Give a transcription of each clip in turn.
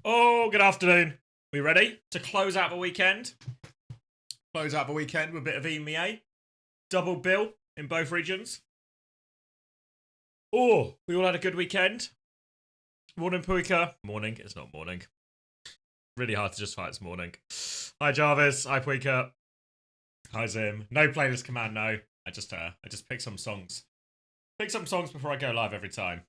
Oh, good afternoon. We ready to close out the weekend? Close out the weekend with a bit of EMEA. Double bill in both regions. Oh, we all had a good weekend. Morning, Puika. Morning. It's not morning. Really hard to justify it's morning. Hi, Jarvis. Hi, Puika. Hi, Zim. No playlist command, no. I just pick some songs. Pick some songs before I go live every time.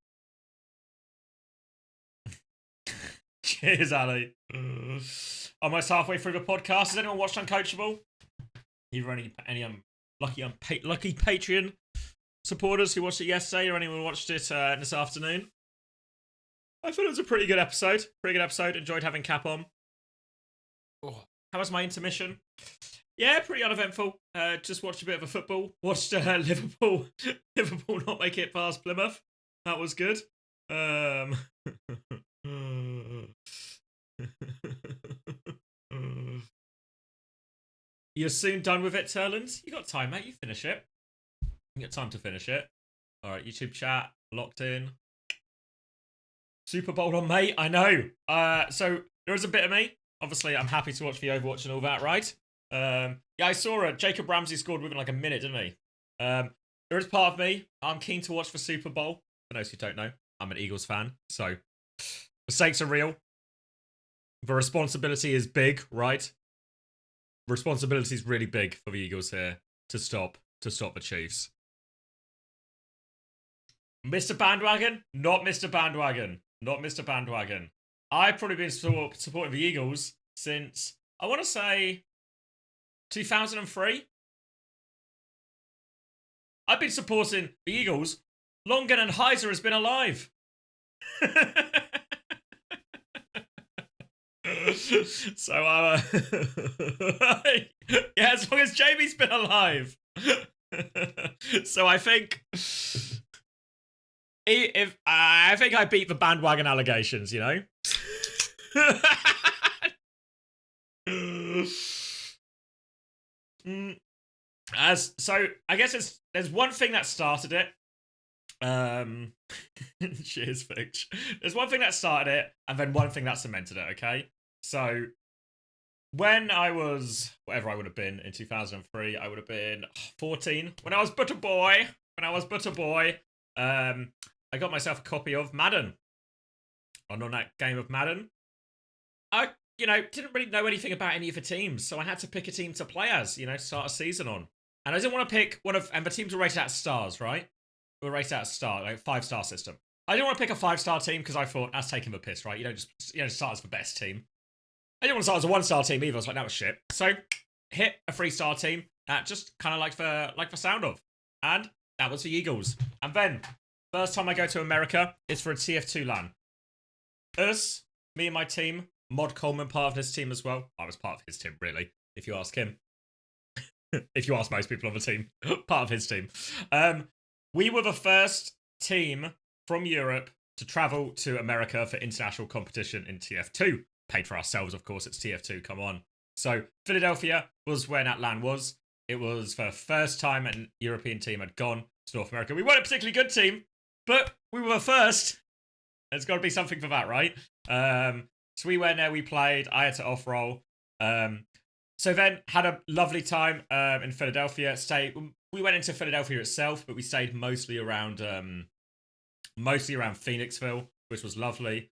Cheers, Ali. Almost halfway through the podcast. Has anyone watched Uncoachable? Either any lucky Patreon supporters who watched it yesterday, or anyone who watched it this afternoon? I thought it was a pretty good episode. Enjoyed having Cap on. Oh, how was my intermission? Yeah, pretty uneventful. Just watched a bit of a football. Watched Liverpool not make it past Plymouth. That was good. You're soon done with it, Turlands? You got time, mate. You finish it. You got time to finish it. Alright, YouTube chat. Locked in. Super Bowl on, mate. I know. So, there is a bit of me. Obviously, I'm happy to watch the Overwatch and all that, right? Yeah, I saw Jacob Ramsey scored within like a minute, didn't he? There is part of me. I'm keen to watch the Super Bowl. For those who don't know, I'm an Eagles fan. So, the stakes are real. The responsibility is big, right? The responsibility is really big for the Eagles here to stop the Chiefs. Mr. Bandwagon? Not Mr. Bandwagon. Not Mr. Bandwagon. I've probably been supporting the Eagles since, I want to say, 2003. I've been supporting the Eagles longer than Heiser has been alive. So, yeah, as long as Jamie's been alive. So I think, I think I beat the bandwagon allegations, you know. So I guess there's one thing that started it. Cheers, Fitch. There's one thing that started it, and then one thing that cemented it, okay? So, when I was, whatever I would have been in 2003, I would have been 14. When I was but a boy, I got myself a copy of Madden. And on that game of Madden, I, didn't really know anything about any of the teams, so I had to pick a team to play as, start a season on. And I didn't want to pick and the teams were rated out stars, right? We were rated out star, like 5-star system. I didn't want to pick a 5-star team because I thought that's taking the piss, right? You don't just start as the best team. I didn't want to start as a 1-star team either. I was like, that was shit. So hit a 3-star team that just kind of like the sound of, and that was the Eagles. And then first time I go to America is for a TF2 LAN. Me and my team, Mod Coleman part of his team as well. I was part of his team, really, if you ask him. If you ask most people on the team, part of his team. We were the first team from Europe to travel to America for international competition in TF2. Paid for ourselves, of course, it's TF2, come on. So, Philadelphia was where that LAN was. It was the first time an European team had gone to North America. We weren't a particularly good team, but we were first. There's got to be something for that, right? So we went there, we played, I had to off-roll. So then, had a lovely time in Philadelphia. We went into Philadelphia itself, but we stayed mostly around Phoenixville, which was lovely.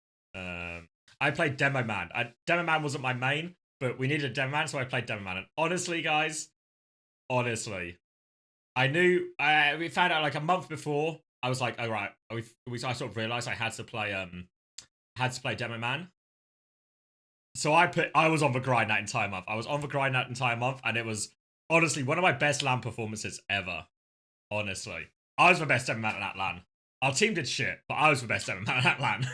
I played Demo Man. Demo Man wasn't my main, but we needed a Demo Man, so I played Demo Man. And honestly, guys, I knew, we found out like a month before. I was like, all right, I sort of realized I had to play Demo Man. So I was on the grind that entire month. And it was honestly one of my best LAN performances ever. Honestly, I was the best Demo Man at that LAN. Our team did shit, but I was the best Demo Man at that LAN.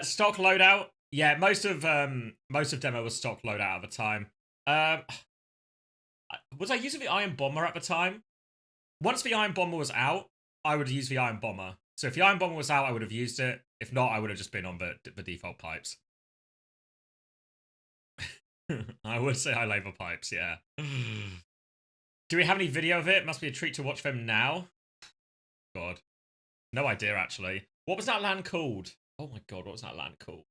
Stock loadout. Yeah, most of Demo was stock loadout at the time. Was I using the Iron Bomber at the time? Once the Iron Bomber was out, I would use the Iron Bomber. So if the Iron Bomber was out, I would have used it. If not, I would have just been on the default pipes. I would say I label pipes, yeah. Do we have any video of it? Must be a treat to watch them now. God. No idea, actually. What was that land called? Oh my god, what was that land called?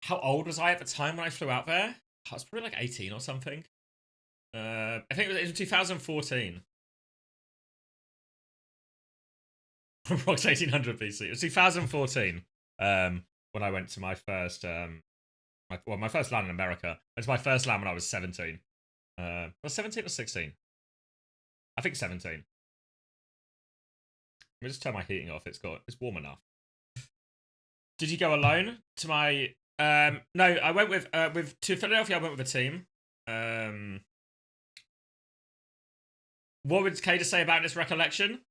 How old was I at the time when I flew out there? I was probably like 18 or something. I think it was in 2014. Rocks 1800 BC. It was 2014. When I went to my first my first land in America. It was my first land when I was 17. Was 17 or 16? I think 17. Let me just turn my heating off. It's warm enough. Did you go alone to my? No, I went with to Philadelphia. I went with a team. What would Kader say about this recollection?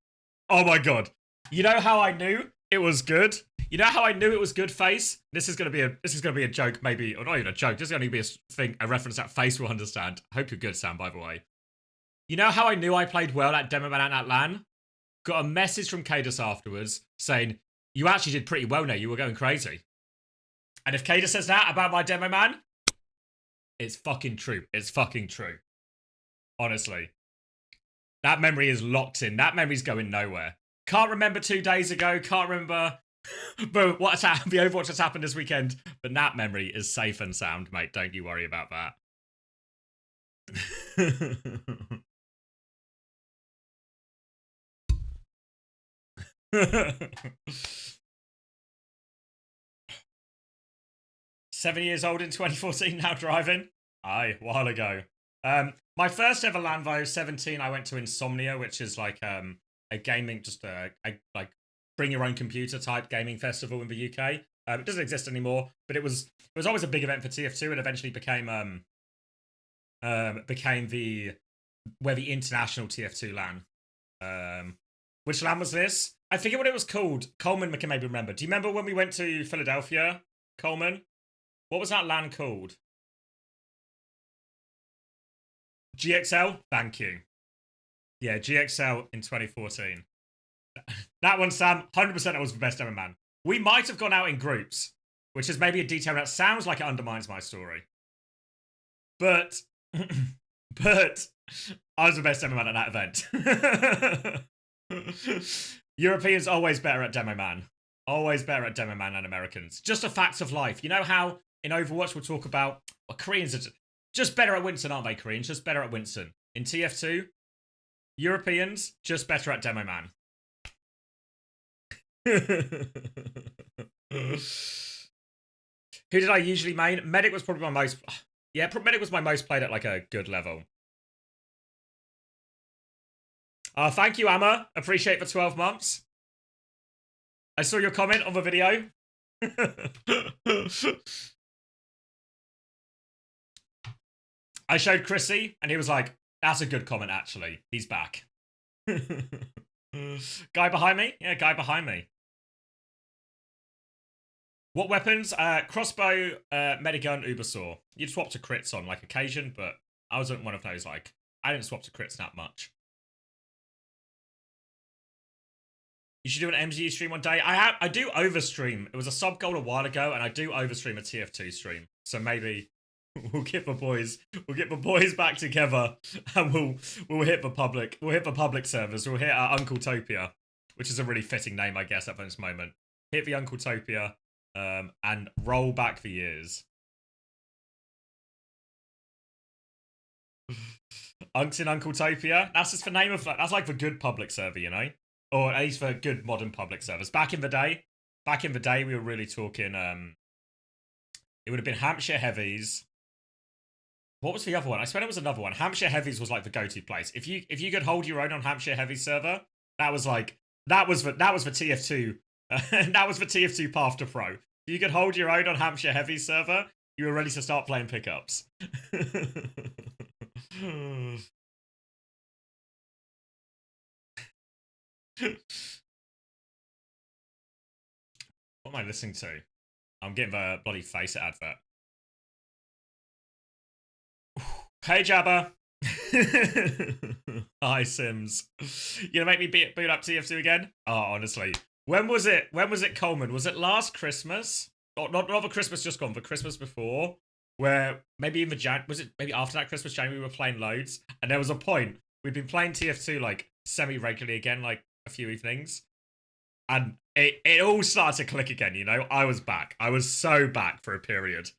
Oh my god! You know how I knew it was good? You know how I knew it was good, Face? This is gonna be a joke, maybe, or not even a joke. This is gonna be a reference that Face will understand. Hope you're good, Sam. By the way, you know how I knew I played well at Demo Man at LAN? Got a message from Cadus afterwards saying you actually did pretty well now. You were going crazy. And if Cadus says that about my Demo Man, it's fucking true. It's fucking true. Honestly, that memory is locked in. That memory's going nowhere. Can't remember 2 days ago. Can't remember but what's happened, the Overwatch that's happened this weekend. But that memory is safe and sound, mate. Don't you worry about that. 7 years old in 2014, now driving. Aye, a while ago. My first ever LAN though, 17, I went to Insomnia, which is like a gaming, just a like bring your own computer type gaming festival in the UK. It doesn't exist anymore, but it was always a big event for TF2, and eventually became the international TF2 LAN. Which LAN was this? I forget what it was called. Coleman can maybe remember. Do you remember when we went to Philadelphia, Coleman? What was that LAN called? GXL? Thank you. Yeah, GXL in 2014. That one, Sam, 100% that was the best ever, man. We might have gone out in groups, which is maybe a detail that sounds like it undermines my story. But I was the best demo man at that event. Europeans always better at demo man. Always better at demo man than Americans. Just a fact of life. You know how in Overwatch we'll talk about Koreans are just better at Winston, aren't they, Koreans? Just better at Winston. In TF2, Europeans just better at demo man. Who did I usually main? Medic was probably my most... Yeah, Medic was my most played at like a good level. Thank you, Amma. Appreciate the 12 months. I saw your comment on the video. I showed Chrissy, and he was like, that's a good comment, actually. He's back. Guy behind me? Yeah, guy behind me. What weapons? Crossbow, medigun, Ubersaw. You'd swap to crits on, like, occasion, but I wasn't one of those, like, I didn't swap to crits that much. You should do an MGE stream one day. I do overstream. It was a sub goal a while ago, and I do overstream a TF2 stream. So maybe we'll get the boys back together, and we'll hit the public. We'll hit the public servers. We'll hit our Uncle Topia, which is a really fitting name, I guess, at this moment. Hit the Uncle Topia, and roll back the years. Unks in Uncle Topia. That's just the name of that's like the good public server, you know. Or at least for good modern public servers. Back in the day, we were really talking. It would have been Hampshire Heavies. What was the other one? I swear it was another one. Hampshire Heavies was like the go-to place. If you could hold your own on Hampshire Heavies server, that was the TF2. That was the TF2 path to pro. If you could hold your own on Hampshire Heavies server, you were ready to start playing pickups. What am I listening to? I'm getting the bloody face advert. Hey Jabba. Hi Sims. You gonna make me boot up TF2 again? Oh, honestly. When was it, Coleman? Was it last Christmas? Not the Christmas just gone, the Christmas before, where maybe in the was it maybe after that Christmas, January, we were playing loads, and there was a point we'd been playing TF2 like semi-regularly again, like a few evenings, And it all started to click again, you know? I was back. I was so back for a period.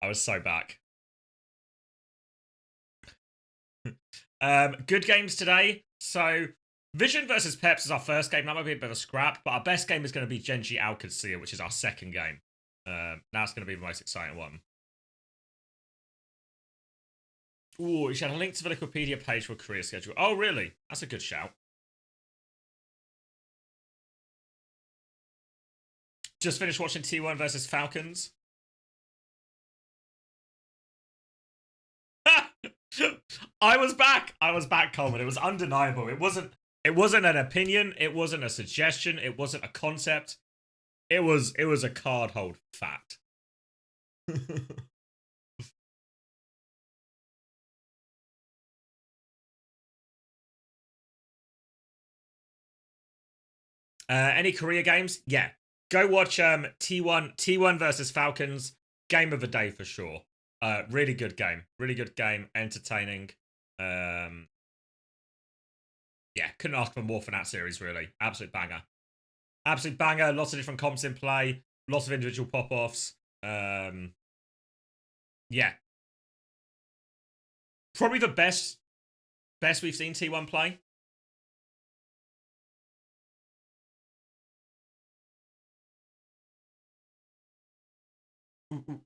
I was so back. Good games today. So, Vision versus Peps is our first game. That might be a bit of a scrap, but our best game is going to be Genji Alcacia, which is our second game. That's going to be the most exciting one. Ooh, you should have a link to the Wikipedia page for a career schedule. Oh, really? That's a good shout. Just finished watching T1 versus Falcons. I was back. I was back, Coleman. It was undeniable. It wasn't an opinion. It wasn't a suggestion. It wasn't a concept. It was a card hold fact. Any career games? Yeah. Go watch T1 versus Falcons. Game of the day for sure. Really good game. Really good game. Entertaining. Yeah, couldn't ask for more from that series, really. Absolute banger. Absolute banger. Lots of different comps in play. Lots of individual pop-offs. Yeah. Probably the best we've seen T1 play.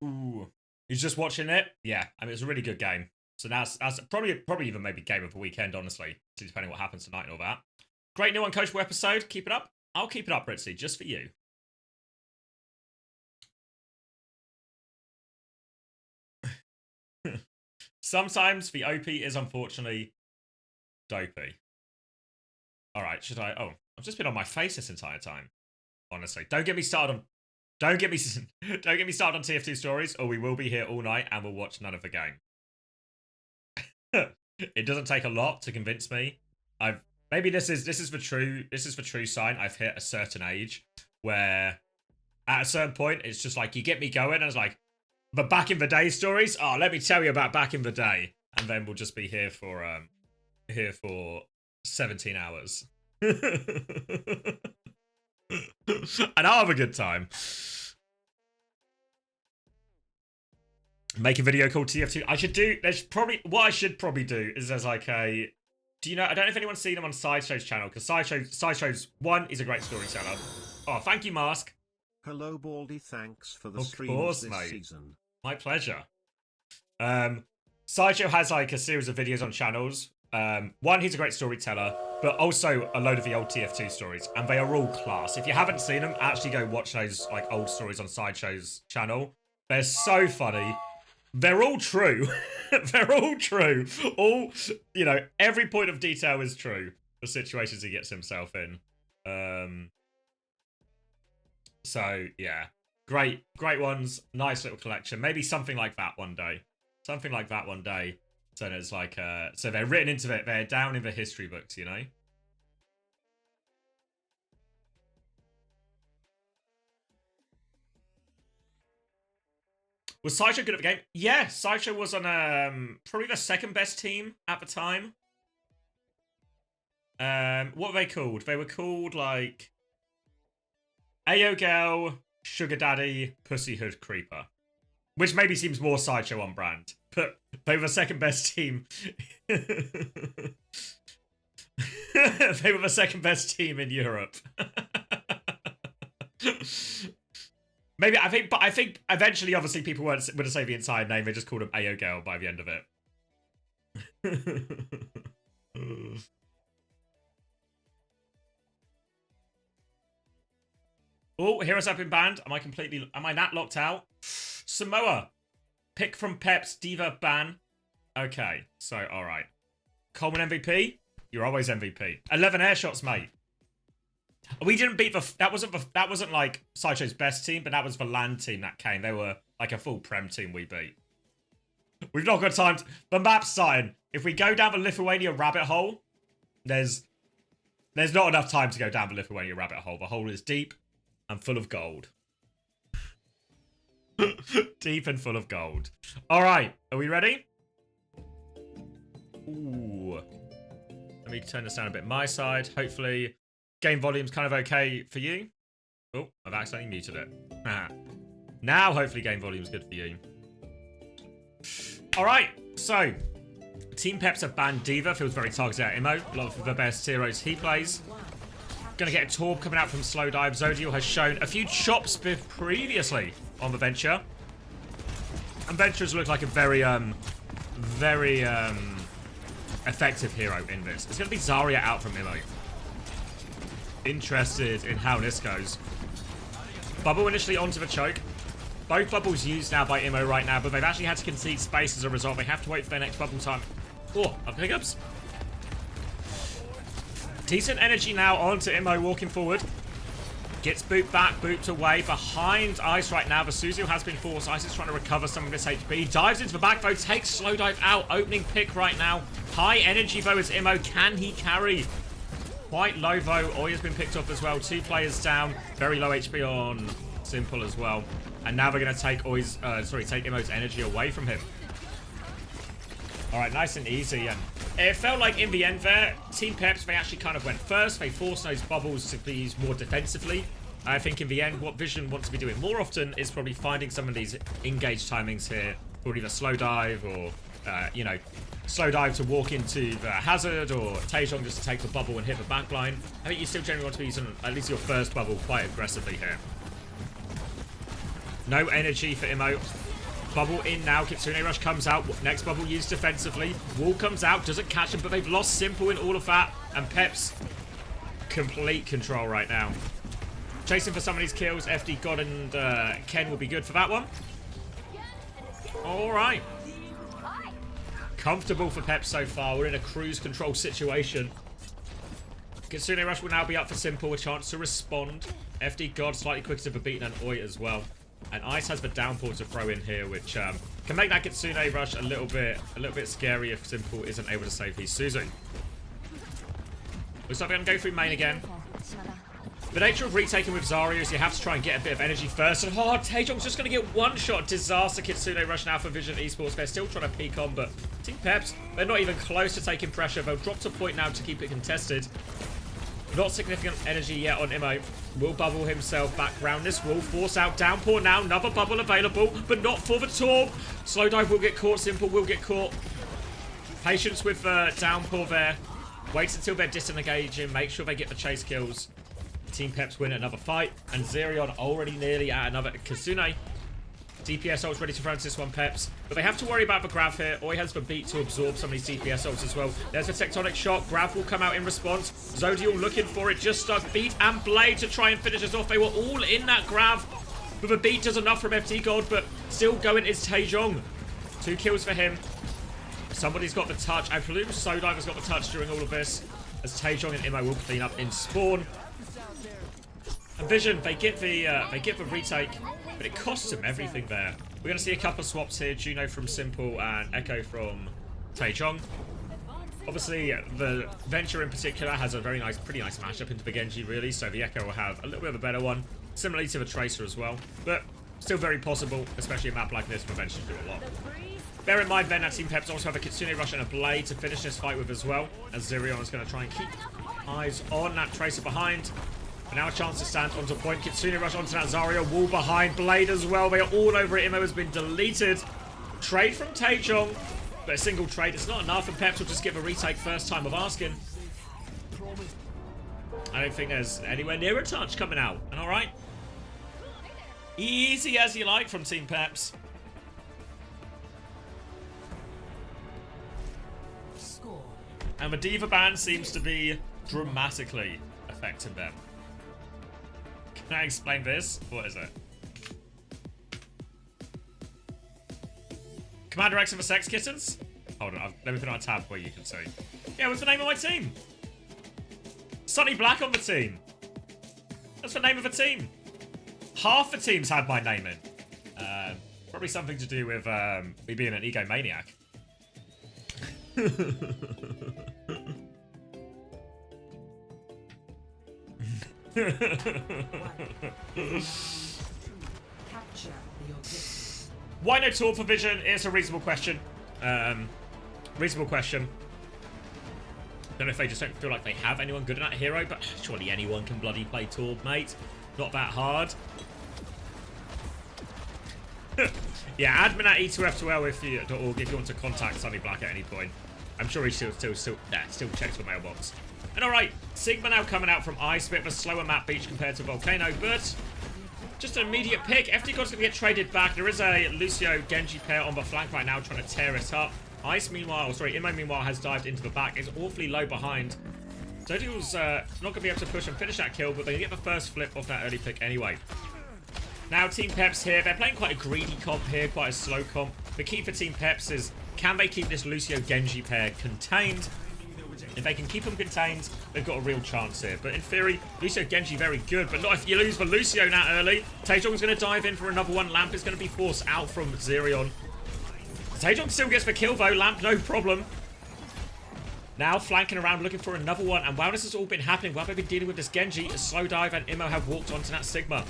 Ooh. He's just watching it? Yeah. I mean, it's a really good game. So that's probably even maybe game of the weekend, honestly, depending on what happens tonight and all that. Great new Uncoachable episode. Keep it up. I'll keep it up, Ritzy, just for you. Sometimes the OP is unfortunately dopey. Alright, should I? Oh, I've just been on my face this entire time. Honestly. Don't get me started on started on TF2 stories, or we will be here all night and we'll watch none of the game. It doesn't take a lot to convince me. Maybe this is the true sign I've hit a certain age where at a certain point it's just like you get me going and it's like, but back in the day stories, oh, let me tell you about back in the day, and then we'll just be here for 17 hours. And I'll have a good time. Make a video called TF2. What I should probably do is there's like a, do you know, I don't know if anyone's seen him on Sideshow's channel, because Sideshow's one, is a great storyteller. Oh, thank you, Mask. Hello, Baldy. Thanks for the streams this season. My pleasure. Sideshow has like a series of videos on channels. One, he's a great storyteller, but also a load of the old TF2 stories, and they are all class. If you haven't seen them, actually go watch those like old stories on Sideshow's channel. They're so funny. They're all true. They're all true. All, you know, every point of detail is true. The situations he gets himself in. So, yeah. Great ones. Nice little collection. Maybe something like that one day. Something like that one day. So it's like, so they're written into it. They're down in the history books, you know? Was Sideshow good at the game? Yeah, Sideshow was on probably the second best team at the time. What were they called? They were called like Ayo Girl, Sugar Daddy, Pussyhood Creeper. Which maybe seems more Sideshow on brand. But they were the second best team. They were the second best team in Europe. Maybe, I think eventually, obviously, people wouldn't say the entire name. They just called him Ayo Girl by the end of it. Oh, Heroes have been banned. Am I not locked out? Samoa. Pick from Peps, Diva ban. Okay, so, alright. Coleman MVP? You're always MVP. 11 air shots, mate. We didn't beat that wasn't like Sideshow's best team, but that was the land team that came. They were like a full Prem team we beat. We've not got time the map's starting. If we go down the Lithuania rabbit hole, there's not enough time to go down the Lithuania rabbit hole. The hole is deep and full of gold. Deep and full of gold. Alright, are we ready? Ooh. Let me turn this down a bit my side. Hopefully. Game volume's kind of okay for you. Oh, I've accidentally muted it. Now, hopefully, game volume's good for you. All right, so Team Peps have banned Diva. Feels very targeted at Imo. A lot of the best heroes he plays. Gonna get a Torb coming out from Slow Dive. Zodiel has shown a few chops previously on the Venture. And Ventures look like a very effective hero in this. It's gonna be Zarya out from Imo. Interested in how this goes. Bubble initially onto the choke. Both bubbles used now by Imo right now, but they've actually had to concede space as a result. They have to wait for their next bubble time. Oh, up hiccups. Decent energy now onto Imo walking forward. Gets booped back, booped away. Behind Ice right now, the Suzu has been forced. Ice is trying to recover some of this HP. Dives into the back though, takes Slow Dive out. Opening pick right now. High energy though is Imo. Can he carry? Quite low though. Oi has been picked up as well. 2 players down. Very low HP on Simple as well. And now they're going to take take Imo's energy away from him. Alright, nice and easy. And it felt like in the end there, Team Peps, they actually kind of went first. They forced those bubbles to be used more defensively. I think in the end, what Vision wants to be doing more often is probably finding some of these engage timings here. For either Slow Dive or, Slow Dive to walk into the hazard, or Taejong just to take the bubble and hit the backline. I think you still generally want to be using at least your first bubble quite aggressively here. No energy for Imo. Bubble in now. Kitsune Rush comes out. Next bubble used defensively. Wall comes out. Doesn't catch him, but they've lost Simple in all of that. And Peps, complete control right now. Chasing for some of these kills. FD God and Ken will be good for that one. All right. Comfortable for Peps so far. We're in a cruise control situation. Kitsune Rush will now be up for Simple. A chance to respond. FD God slightly quicker to the beaten and Oi as well. And Ice has the downpour to throw in here, which can make that Kitsune Rush a little bit scary if Simple isn't able to save his Suzu. Looks like we're going to go through main again. The nature of retaking with Zarya is you have to try and get a bit of energy first. And Taejong's just going to get one shot. Disaster Kitsune Rush now for Vision Esports. They're still trying to peek on, but Team Peps, they're not even close to taking pressure. They'll drop to point now to keep it contested. Not significant energy yet on Imo. Will bubble himself back round this wall. Force out downpour now. Another bubble available, but not for the Torb. Slow Dive will get caught. Simple will get caught. Patience with downpour there. Wait until they're disengaging. Make sure they get the chase kills. Team Peps win another fight. And Zerion already nearly at another. Kitsune. DPS ults ready to France this one, Peps. But they have to worry about the Grav here. Oi has the beat to absorb some of these DPS ults as well. There's a tectonic shot. Grav will come out in response. Zodiel looking for it. Just stuck. Beat and Blade to try and finish us off. They were all in that Grav. But the beat does enough from FT God, but still going is Taejong. 2 kills for him. Somebody's got the touch. I believe Slow Dive has got the touch during all of this. As Taejong and Imo will clean up in spawn. And Vision, they get the retake, but it costs them everything there. We're going to see a couple of swaps here. Juno from Simple and Echo from Taejong. Obviously, the Venture in particular has a pretty nice matchup into the Genji, really. So the Echo will have a little bit of a better one, similarly to the Tracer as well. But still very possible, especially a map like this, for Venture to do a lot. Bear in mind then that Team Peps also have a Kitsune Rush and a Blade to finish this fight with as well. As Zerion is going to try and keep eyes on that Tracer behind. But now a chance to stand onto point. Kitsune Rush onto that Zarya. Wall behind. Blade as well. They are all over it. Imo has been deleted. Trade from Taejong. But a single trade. It's not enough. And Peps will just give a retake first time of asking. I don't think there's anywhere near a touch coming out. And alright. Easy as you like from Team Peps. And the Diva ban seems to be dramatically affecting them. Can I explain this? What is it? CommanderX and the Sex Kittens? Hold on, let me put on a tab where you can see. Yeah, what's the name of my team? Sunny Black on the team. That's the name of the team. Half the teams had my name in. Probably something to do with me being an egomaniac. Why no tool for Vision? It's a reasonable question. Reasonable question. Don't know if they just don't feel like they have anyone good in that hero, but surely anyone can bloody play Torb, mate. Not that hard. Yeah, admin at e2f2l.org if you want to contact Sunny Black at any point. I'm sure he still checks the mailbox. And alright, Sigma now coming out from Ice, bit of a slower map beach compared to Volcano, but just an immediate pick. FD God's going to get traded back. There is a Lucio Genji pair on the flank right now trying to tear it up. Ice meanwhile, EMEA meanwhile has dived into the back. Is awfully low behind. Zodial's not going to be able to push and finish that kill, but they get the first flip off that early pick anyway. Now Team Peps here, they're playing quite a greedy comp here, quite a slow comp. The key for Team Peps is, can they keep this Lucio Genji pair contained? If they can keep them contained, they've got a real chance here. But in theory, Lucio Genji very good, but not if you lose for Lucio that early. Taejong's going to dive in for another one. Lamp is going to be forced out from Zerion. Taejong still gets the kill though. Lamp, no problem. Now flanking around, looking for another one. And while this has all been happening, while they've been dealing with this Genji, a slow dive and Immo have walked onto that Sigma.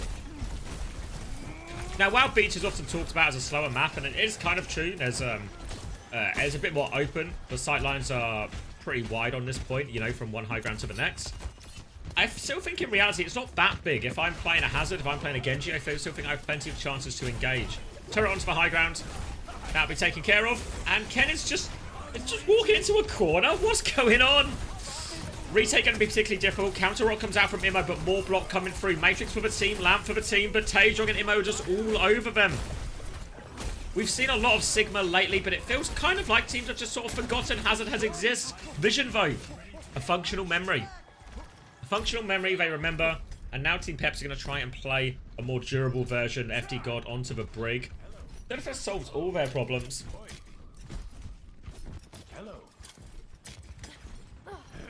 Now, while Beach is often talked about as a slower map, and it is kind of true, there's a bit more open. The sight lines are pretty wide on this point, you know, from one high ground to the next. I still think in reality it's not that big. If I'm playing a Hazard, if I'm playing a Genji, I still think I have plenty of chances to engage. Turret onto the high ground. That'll be taken care of. And Ken is just walking into a corner. What's going on? Retake going to be particularly difficult. Counter rock comes out from Immo, but more block coming through. Matrix for the team, Lamp for the team, but Taejong and Immo are just all over them. We've seen a lot of Sigma lately, but it feels kind of like teams have just sort of forgotten Hazard has exists. Vision though, a functional memory. A functional memory they remember, and now Team Peps are going to try and play a more durable version, FD God onto the Brig. Don't know if that solves all their problems.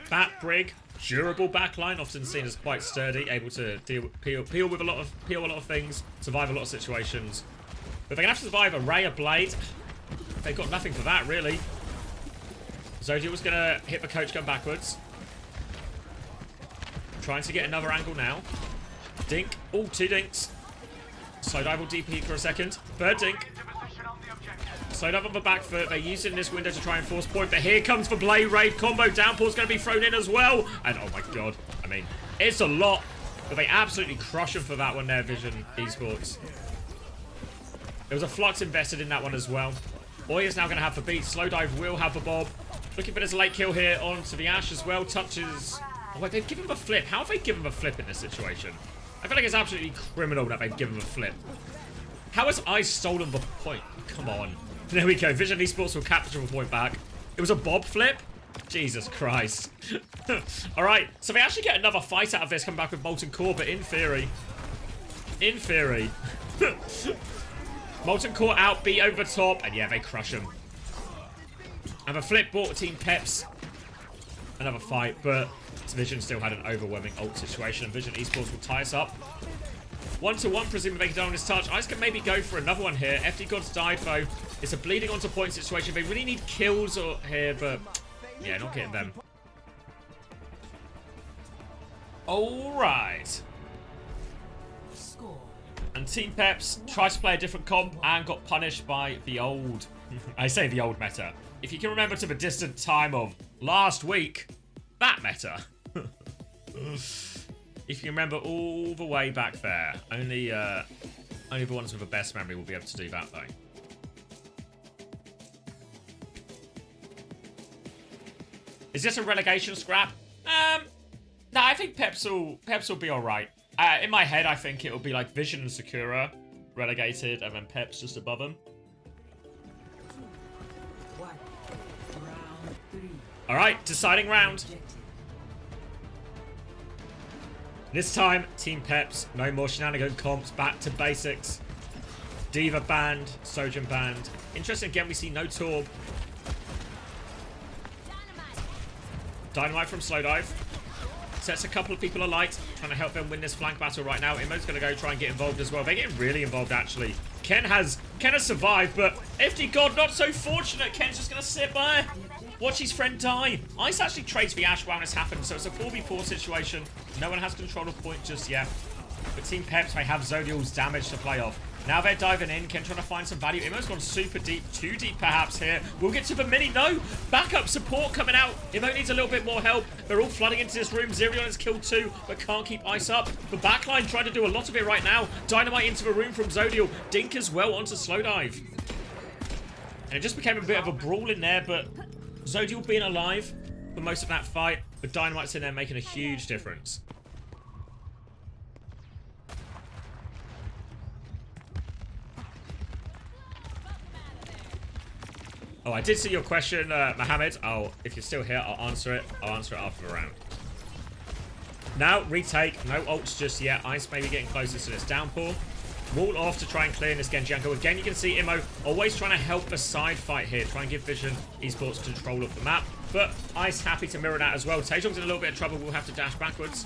Bat Brig, durable backline, often seen as quite sturdy, able to peel with a lot of things, survive a lot of situations. But they're gonna have to survive a Ray of Blade. They've got nothing for that really. Zodiac was gonna hit the coach gun backwards. Trying to get another angle now. Dink. Oh, two dinks. Slow dive will DP for a second. Third dink. Slowed up on the back foot. They're using this window to try and force point, but here comes the Blade Raid combo. Downpour's going to be thrown in as well. And oh my god, I mean, it's a lot, but they absolutely crush him for that one there, Vision Esports. There was a Flux invested in that one as well. Oi is now going to have the beat. Slow dive will have the bob. Looking for this late kill here onto the Ash as well. Touches. Oh wait, they've given him a flip. How have they given him a flip in this situation? I feel like it's absolutely criminal that they've given him a flip. How has I stolen the point? Come on. There we go. Vision Esports will capture the point back. It was a bob flip? Jesus Christ. Alright, so they actually get another fight out of this, coming back with Molten Core, but in theory, Molten Core out, beat over the top, and yeah, they crush him. And the flip brought Team Peps another fight, but Vision still had an overwhelming ult situation, and Vision Esports will tie us up. 1-1, presumably they can down on his touch. Ice can maybe go for another one here. FD God's died though. It's a bleeding onto point situation. They really need kills here, but yeah, not getting them. Alright. And Team Peps tried to play a different comp and got punished by the old, I say the old meta. If you can remember to the distant time of last week, that meta. If you remember all the way back there, only the ones with the best memory will be able to do that though. Is this a relegation scrap? No, I think Peps will be alright. In my head, I think it'll be like Vision and Sakura relegated, and then Peps just above them. Alright, deciding round. This time, Team Peps, no more shenanigan comps, back to basics. Diva banned, Sojin banned. Interesting, again, we see no Torb. Dynamite from Slowdive. Sets a couple of people alight, trying to help them win this flank battle right now. Immo's going to go try and get involved as well. They're getting really involved, actually. Ken has survived, but FD God not so fortunate. Ken's just going to sit by, watch his friend die. Ice actually trades the Ash while this happens, so it's a 4v4 situation. No one has control of point just yet. But Team Peps may have Zodial's damage to play off. Now they're diving in. Ken trying to find some value. Immo's gone super deep. Too deep, perhaps, here. We'll get to the mini. No! Backup support coming out. Immo needs a little bit more help. They're all flooding into this room. Zerion has killed 2, but can't keep Ice up. The backline trying to do a lot of it right now. Dynamite into the room from Zodial. Dink as well onto Slowdive. And it just became a bit of a brawl in there, but Zodial being alive for most of that fight. But Dynamite's in there making a huge difference. Oh, I did see your question, Mohammed. If you're still here, I'll answer it. I'll answer it after the round. Now, retake. No ults just yet. Ice maybe getting closer to this downpour. Wall off to try and clear this Genjianko. Again, you can see Immo always trying to help the side fight here. Try and give Vision Esports control of the map. But Ice happy to mirror that as well. Taejong's in a little bit of trouble. We'll have to dash backwards.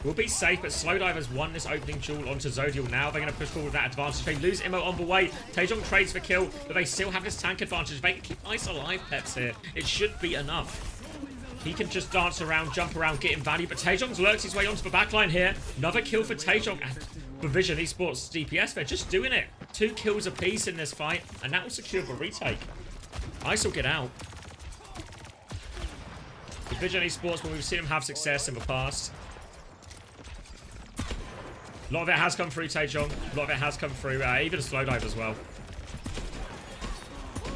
We'll be safe, but Slowdive has won this opening duel onto Zodial now. They're going to push forward with that advantage. They lose Immo on the way. Taejong trades for kill, but they still have this tank advantage. They can keep Ice alive, Peps, here. It should be enough. He can just dance around, jump around, get in value, but Taejong's lurked his way onto the backline here. Another kill for Taejong. And for Vision Esports DPS, they're just doing it. 2 kills apiece in this fight, and that will secure the retake. Ice will get out. The Vision Esports, when we've seen him have success in the past, a lot of it has come through Taejong. A lot of it has come through even Slowdive as well.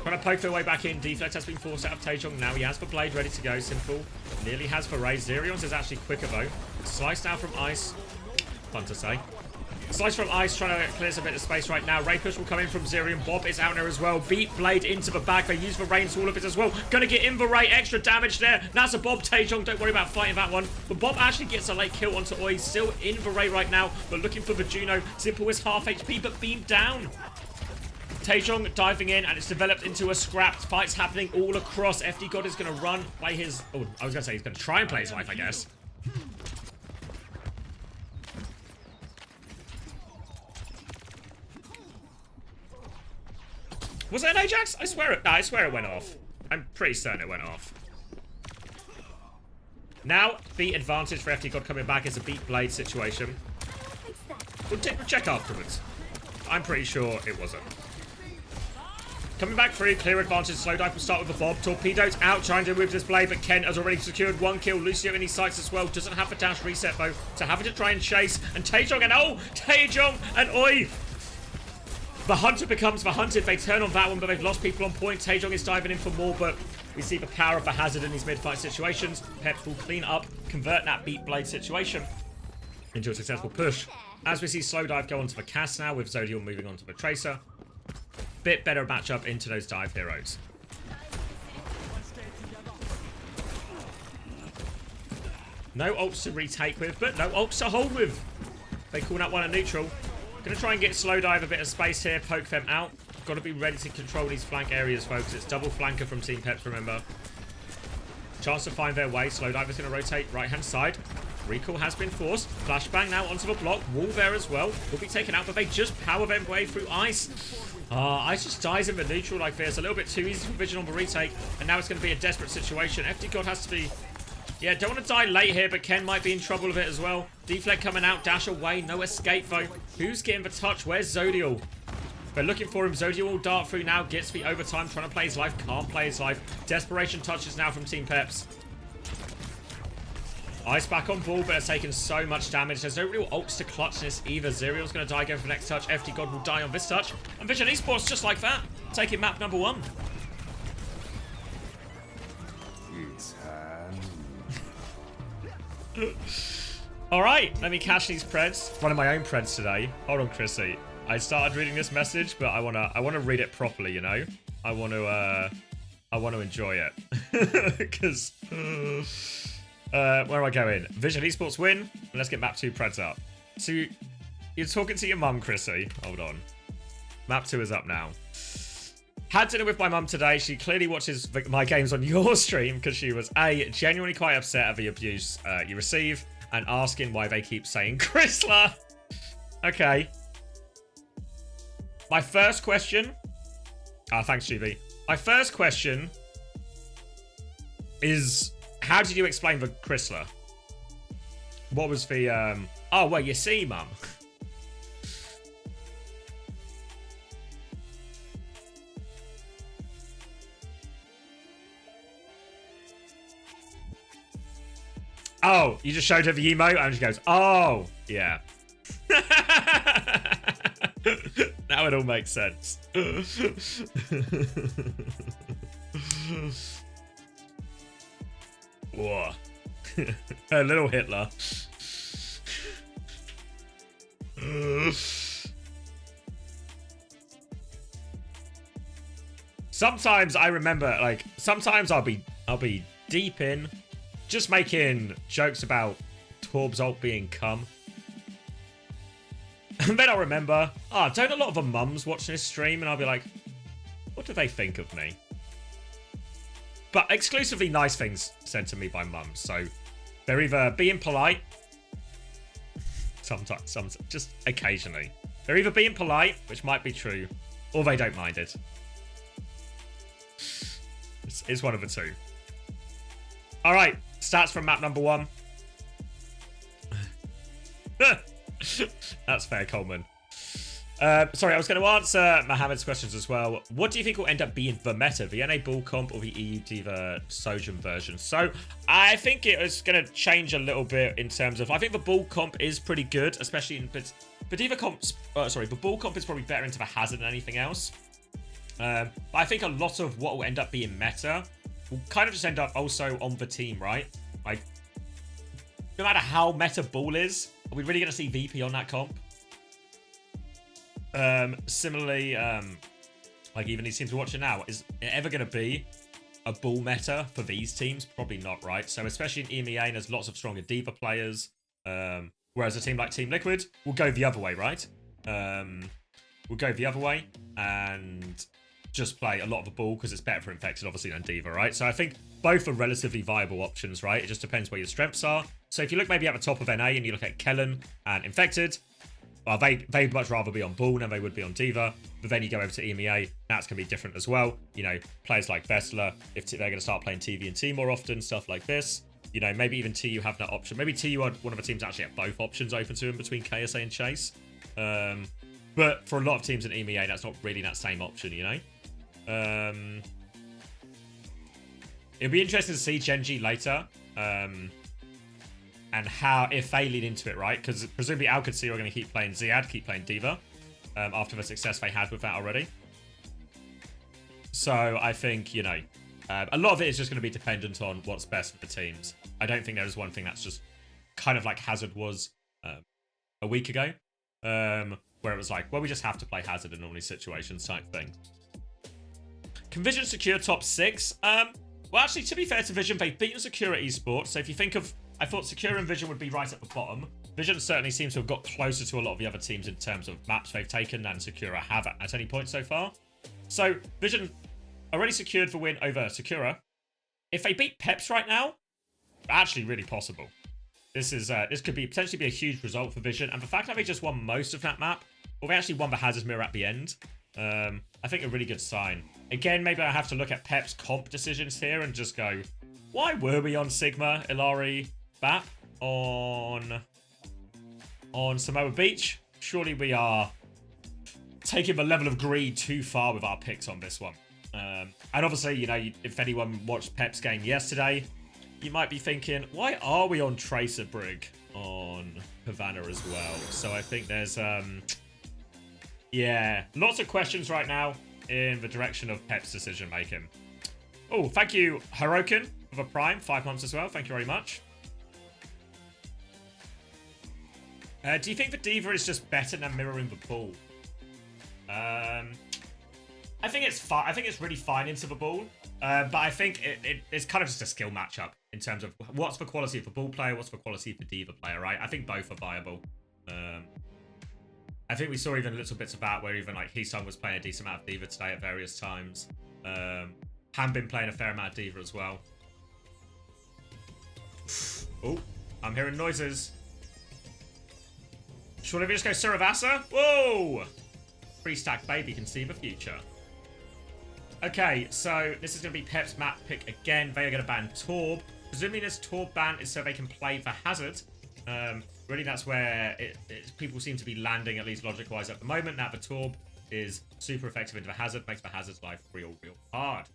Trying to poke their way back in. Deflect has been forced out of Taejong. Now he has the blade ready to go. Simple. Nearly has for Ray. Zerion's is actually quicker though. Sliced out from Ice. Fun to say. Slice from Ice, trying to clear a bit of space right now. Ray push will come in from Zerion. Bob is out there as well. Beat Blade into the back. They use the Rain to all of it as well. Gonna get in the Ray. Extra damage there. That's a Bob. Taejong, don't worry about fighting that one. But Bob actually gets a late kill onto Oi. Still in the Ray right now, but looking for the Juno. Simple is half HP, but beamed down. Taejong diving in, and it's developed into a scrap. Fights happening all across. FD God is going to run, play his... Oh, I was going to say he's going to try and play his life, I guess. Was that an Ajax? I swear it went off. I'm pretty certain it went off. Now, the advantage for FD God coming back is a beat Blade situation. We'll check afterwards. I'm pretty sure it wasn't. Coming back through, clear advantage. Slowdive will start with the Bob. Torpedo's out, trying to move this Blade, but Ken has already secured 1 kill. Lucio in his sights as well. Doesn't have a dash reset, though, so having to try and chase. And Taejong, and oh! Taejong and Oi! The Hunter becomes the Hunted. They turn on that one, but they've lost people on point. Taejong is diving in for more, but we see the power of the Hazard in these mid-fight situations. Peps will clean up, convert that beat Blade situation into a successful push. As we see Slowdive go onto the cast now, with Zodial moving on to the Tracer. Bit better matchup into those dive heroes. No ults to retake with, but no ults to hold with. They call that one a neutral. Gonna try and get Slowdive a bit of space here, poke them out. Got to be ready to control these flank areas, folks. It's double flanker from Team Peps, remember. Chance to find their way. Slowdive is going to rotate right-hand side. Recall has been forced. Flashbang now onto the block. Wall there as well. Will be taken out, but they just power their way through Ice. Ice just dies in the neutral like this. A little bit too easy for Vision on the retake. And now it's going to be a desperate situation. FD God has to be... Yeah, don't want to die late here, but Ken might be in trouble with it as well. Deflect coming out. Dash away. No escape, though. Who's getting the touch? Where's Zodial? They're looking for him. Zodial will dart through now. Gets the overtime. Trying to play his life. Can't play his life. Desperation touches now from Team Peps. Ice back on ball, but has taken so much damage. There's no real ults to clutch this either. Zerial's going to die, go for the next touch. FD God will die on this touch. And Vision Esports just like that. Taking map number 1. It's Alright, let me cash these preds. Running my own preds today. Hold on, Chrissy. I started reading this message, but I wanna read it properly, you know? I wanna enjoy it. Because where am I going? Vision Esports win. Let's get map 2 preds up. So you're talking to your mum, Chrissy. Hold on. Map 2 is up now. Had dinner with my mum today. She clearly watches my games on your stream because she was genuinely quite upset at the abuse you receive and asking why they keep saying Chrysler. Okay. My first question... thanks, GB. My first question is, how did you explain the Chrysler? What was the... Oh, well, you see, mum. Oh, you just showed her the emote and she goes, oh, yeah. Now it all makes sense. Whoa. A little Hitler. Sometimes I remember, like, sometimes I'll be deep in, just making jokes about Torb's ult being cum. And then I'll remember, don't a lot of the mums watching this stream? And I'll be like, what do they think of me? But exclusively nice things sent to me by mums. So they're either being polite, sometimes, just occasionally. They're either being polite, which might be true, or they don't mind it. It's one of the two. All right, stats from map number 1. That's fair, Coleman. Sorry, I was going to answer Mohammed's questions as well. What do you think will end up being the meta? The NA Bull Comp or the EU Diva Sojourn version? So, I think it is going to change a little bit in terms of... I think the Bull Comp is pretty good, especially in... The Diva Comps... sorry, the Bull Comp is probably better into the Hazard than anything else. But I think a lot of what will end up being meta will kind of just end up also on the team, right? Like, no matter how meta Bull is, are we really going to see VP on that comp? Similarly, like even these teams we're watching now, is it ever going to be a Bull meta for these teams? Probably not, right? So especially in EMEA, there's lots of stronger Diva players. Whereas a team like Team Liquid will go the other way, right? We'll go the other way and just play a lot of the Bull because it's better for Infected, obviously, than Diva, right? So I think both are relatively viable options, right? It just depends where your strengths are. So if you look maybe at the top of NA and you look at Kellen and Infected, well, they'd much rather be on Bull than they would be on Diva. But then you go over to EMEA, that's going to be different as well. You know, players like Vestler, if they're going to start playing TV&T more often, stuff like this. You know, maybe even TU have that option. Maybe TU are one of the teams that actually have both options open to them between KSA and Chase. But for a lot of teams in EMEA, that's not really that same option, you know? It'll be interesting to see Genji later. And how, if they lead into it, right? Because presumably Alcacer are going to keep playing Ziad, keep playing Diva, after the success they had with that already. So I think, you know, a lot of it is just going to be dependent on what's best for the teams. I don't think there's one thing that's just kind of like Hazard was a week ago, where it was like, well, we just have to play Hazard in all these situations type thing. Can Vision secure top 6? Well, actually, to be fair to Vision, they've beaten Secure Esports. So if you think of... I thought Secure and Vision would be right at the bottom. Vision certainly seems to have got closer to a lot of the other teams in terms of maps they've taken than Secura have at any point so far. So Vision already secured the win over Secura. If they beat Peps right now, actually really possible. This could be potentially be a huge result for Vision. And the fact that they just won most of that map, or they actually won the Hazard's Mirror at the end, I think a really good sign. Again, maybe I have to look at Pep's comp decisions here and just go, why were we on Sigma, Ilari, Bap on Samoa Beach? Surely we are taking the level of greed too far with our picks on this one. And obviously, you know, if anyone watched Pep's game yesterday, you might be thinking, why are we on Tracer Brig on Havana as well? So I think there's, yeah, lots of questions right now in the direction of Pep's decision making. Oh, thank you, Harokin, for the Prime, 5 months as well. Thank you very much. Do you think the Diva is just better than mirroring the Bull? I think it's fine. I think it's really fine into the Bull. But I think it's kind of just a skill matchup in terms of what's the quality of the Bull player, what's the quality of the Diva player, right? I think both are viable. I think we saw even little bits of that where even like Heesung was playing a decent amount of Diva today at various times. Han been playing a fair amount of Diva as well. Oh, I'm hearing noises. Should we just go Suravasa? Whoa! Free-stack baby can see the future. Okay, so this is going to be Pep's map pick again. They are going to ban Torb. Presumably this Torb ban is so they can play for Hazard. Really, that's where people seem to be landing, at least logic-wise at the moment. Now the Torb is super effective into the Hazard, makes the Hazard's life real hard.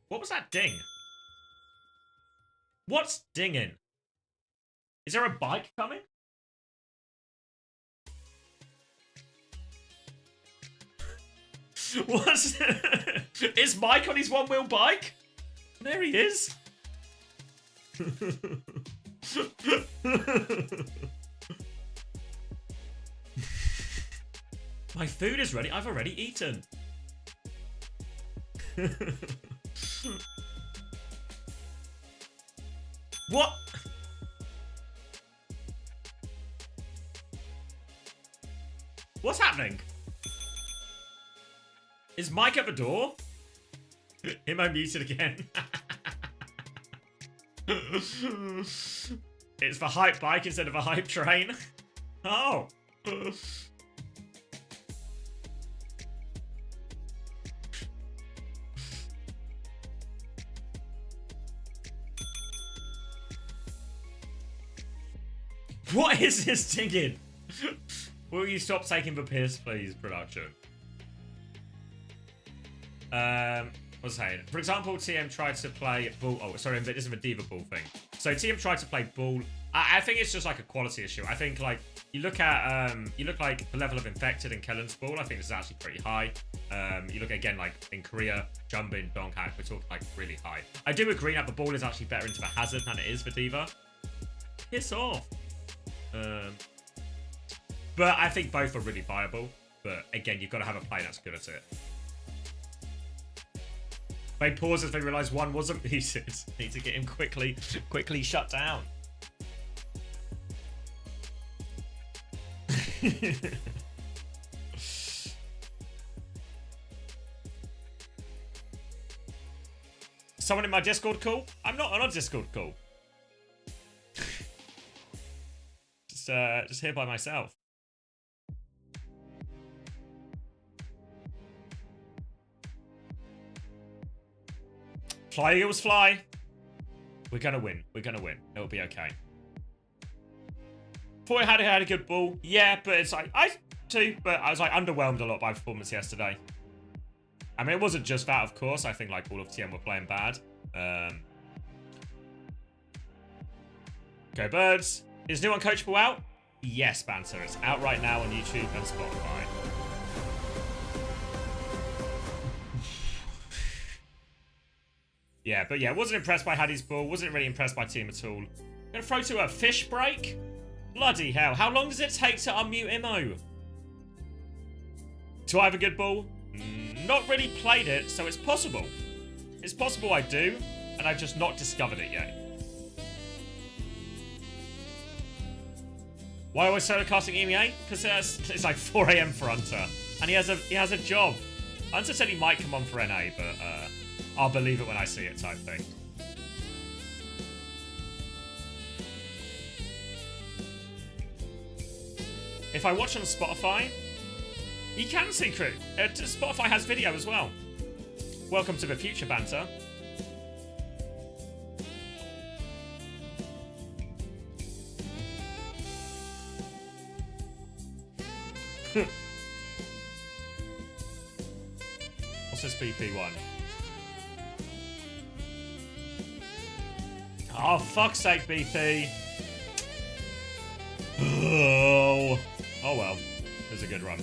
What was that ding? What's dinging? Is there a bike coming? What's... Is Mike on his one-wheel bike? There he is. My food is ready. I've already eaten. What? What's happening? Is Mike at the door? Him unmuted again. It's the hype bike instead of a hype train. Oh. What is this dinging? Will you stop taking the piss, please, production? What's I saying? For example, TM tried to play ball. Oh, sorry, this is a D.Va ball thing. So TM tried to play ball. I think it's just like a quality issue. I think like you look like the level of infected in Kellen's ball. I think this is actually pretty high. You look again like in Korea, Jumbin, Donghack, we're talking like really high. I do agree that the ball is actually better into the hazard than it is for D.Va. Piss off. But I think both are really viable. But again, you've got to have a play that's good at it. They paused as they realised one wasn't muted. Need to get him quickly shut down. Someone in my Discord call? I'm not on a Discord call. Just here by myself. Fly, Eagles, fly. We're gonna win. We're gonna win. It'll be okay. Thought I had a good ball. Yeah, but it's like, I was like underwhelmed a lot by performance yesterday. I mean, it wasn't just that, of course. I think like all of TM were playing bad. Go Birds. Is new Uncoachable out? Yes, Banter. It's out right now on YouTube and Spotify. Yeah, but yeah, wasn't impressed by Hattie's ball. Wasn't really impressed by team at all. Gonna throw to a fish break? Bloody hell. How long does it take to unmute Imo? Do I have a good ball? Not really played it, so it's possible. It's possible I do, and I've just not discovered it yet. Why always solo casting EMEA? Because it's like 4 AM for Hunter, and he has a job. Hunter said he might come on for NA, but I'll believe it when I see it type thing. If I watch on Spotify, you can see crew. Spotify has video as well. Welcome to the future, Banter. What's this BP1? Oh, fuck's sake, BP. Oh well. It was a good run.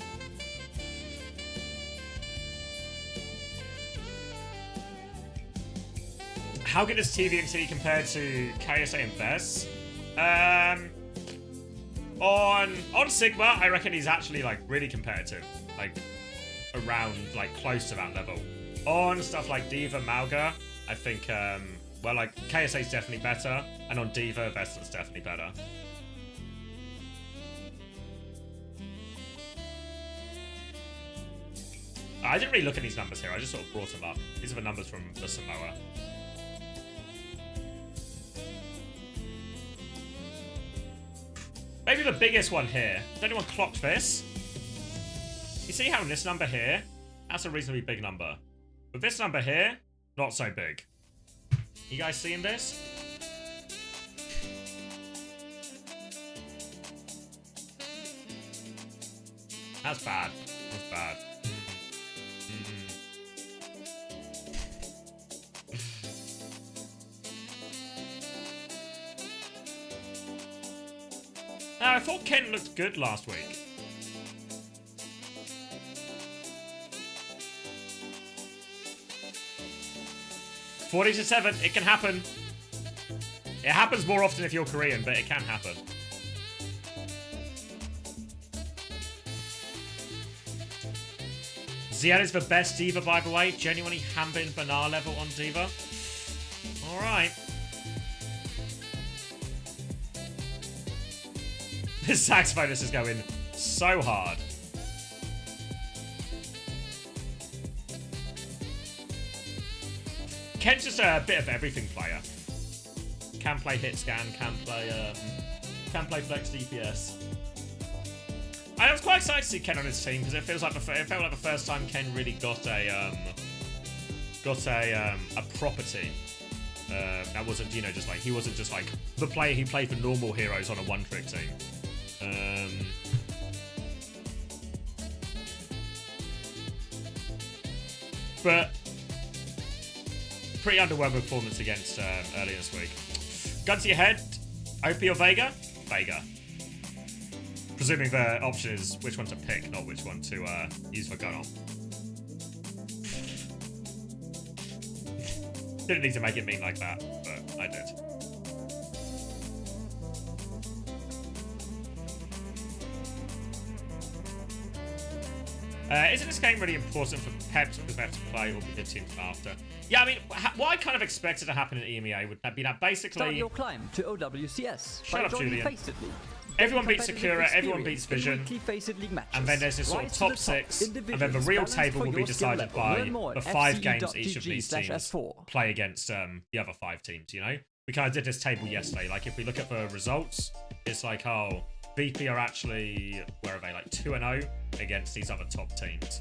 How good is TVXT compared to KSA and Bess? On Sigma, I reckon he's actually like really competitive. Like around like close to that level. On stuff like D.Va, Malga, I think well, like KSA is definitely better, and on D.Va, Vessel's definitely better. I didn't really look at these numbers here. I just sort of brought them up. These are the numbers from the Samoa. Maybe the biggest one here. Has anyone clocked this? You see how this number here? That's a reasonably big number. But this number here, not so big. You guys seeing this? That's bad. That's bad. I thought Ken looked good last week. $40-7. It can happen. It happens more often if you're Korean, but it can happen. Zian is the best diva, by the way. Genuinely Hambin Banar level on diva. Alright. This saxophonist is going so hard. Ken's just a bit of everything player. Can play hit scan, can play flex DPS. I was quite excited to see Ken on his team because it felt like the first time Ken really got a proper team. That wasn't, you know, just like he wasn't just like the player he played for normal heroes on a one-trick team. But pretty underwhelming performance against earlier this week. Gun to your head, OP or Vega? Vega. Presuming the option is which one to pick, not which one to use for gun on. Didn't need to make it mean like that, but I did. Isn't this game really important for Peps because they have to play all the good teams after? Yeah, I mean, what I kind of expected to happen in EMEA would be that basically... Start your climb to OWCS. Shut up, Julian. Everyone beats Sakura, everyone beats Vision, and then there's this sort of top 6, and then the real table will be decided by the 5 games each of these teams play against the other 5 teams, you know? We kind of did this table yesterday. Like, if we look at the results, it's like, oh, VP are actually, where are they, like 2-0 against these other top teams.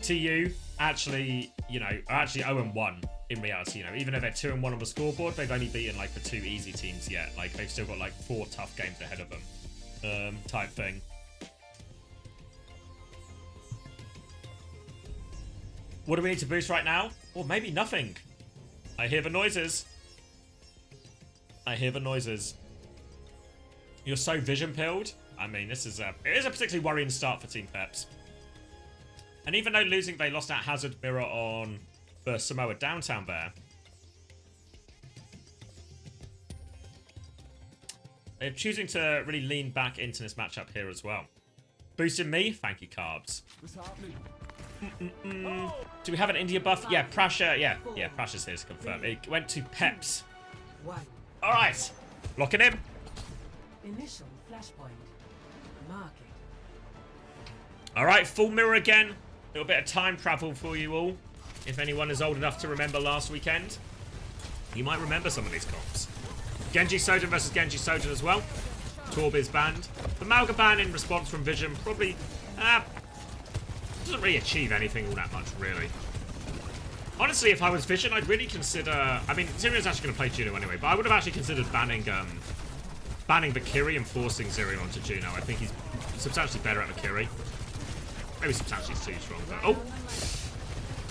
TU actually, you know, are actually 0-1 in reality, you know. Even though they're 2-1 on the scoreboard, they've only beaten like the 2 easy teams yet. Like, they've still got like 4 tough games ahead of them, type thing. What do we need to boost right now? Or maybe nothing. I hear the noises. I hear the noises. You're so vision pilled. I mean, it is a particularly worrying start for Team Peps. And even though losing, they lost that Hazard Mirror on the Samoa Downtown there. They're choosing to really lean back into this matchup here as well. Boosting me? Thank you, Carbs. Do we have an India buff? Yeah, Prasha. Yeah, Prasha's here to confirm. It went to Peps. All right, locking him. Initial flashpoint. Marking. All right, full mirror again. A little bit of time travel for you all. If anyone is old enough to remember last weekend, you might remember some of these comps. Genji Soden versus Genji Soden as well. Torb is banned. The Malga ban in response from Vision probably doesn't really achieve anything all that much, really. Honestly, if I was Vision, I'd really consider... I mean, Zirion's actually going to play Juno anyway, but I would have actually considered banning Valkyrie and forcing Zirion onto Juno. I think he's substantially better at Valkyrie. Maybe substantially too strong, but... Oh!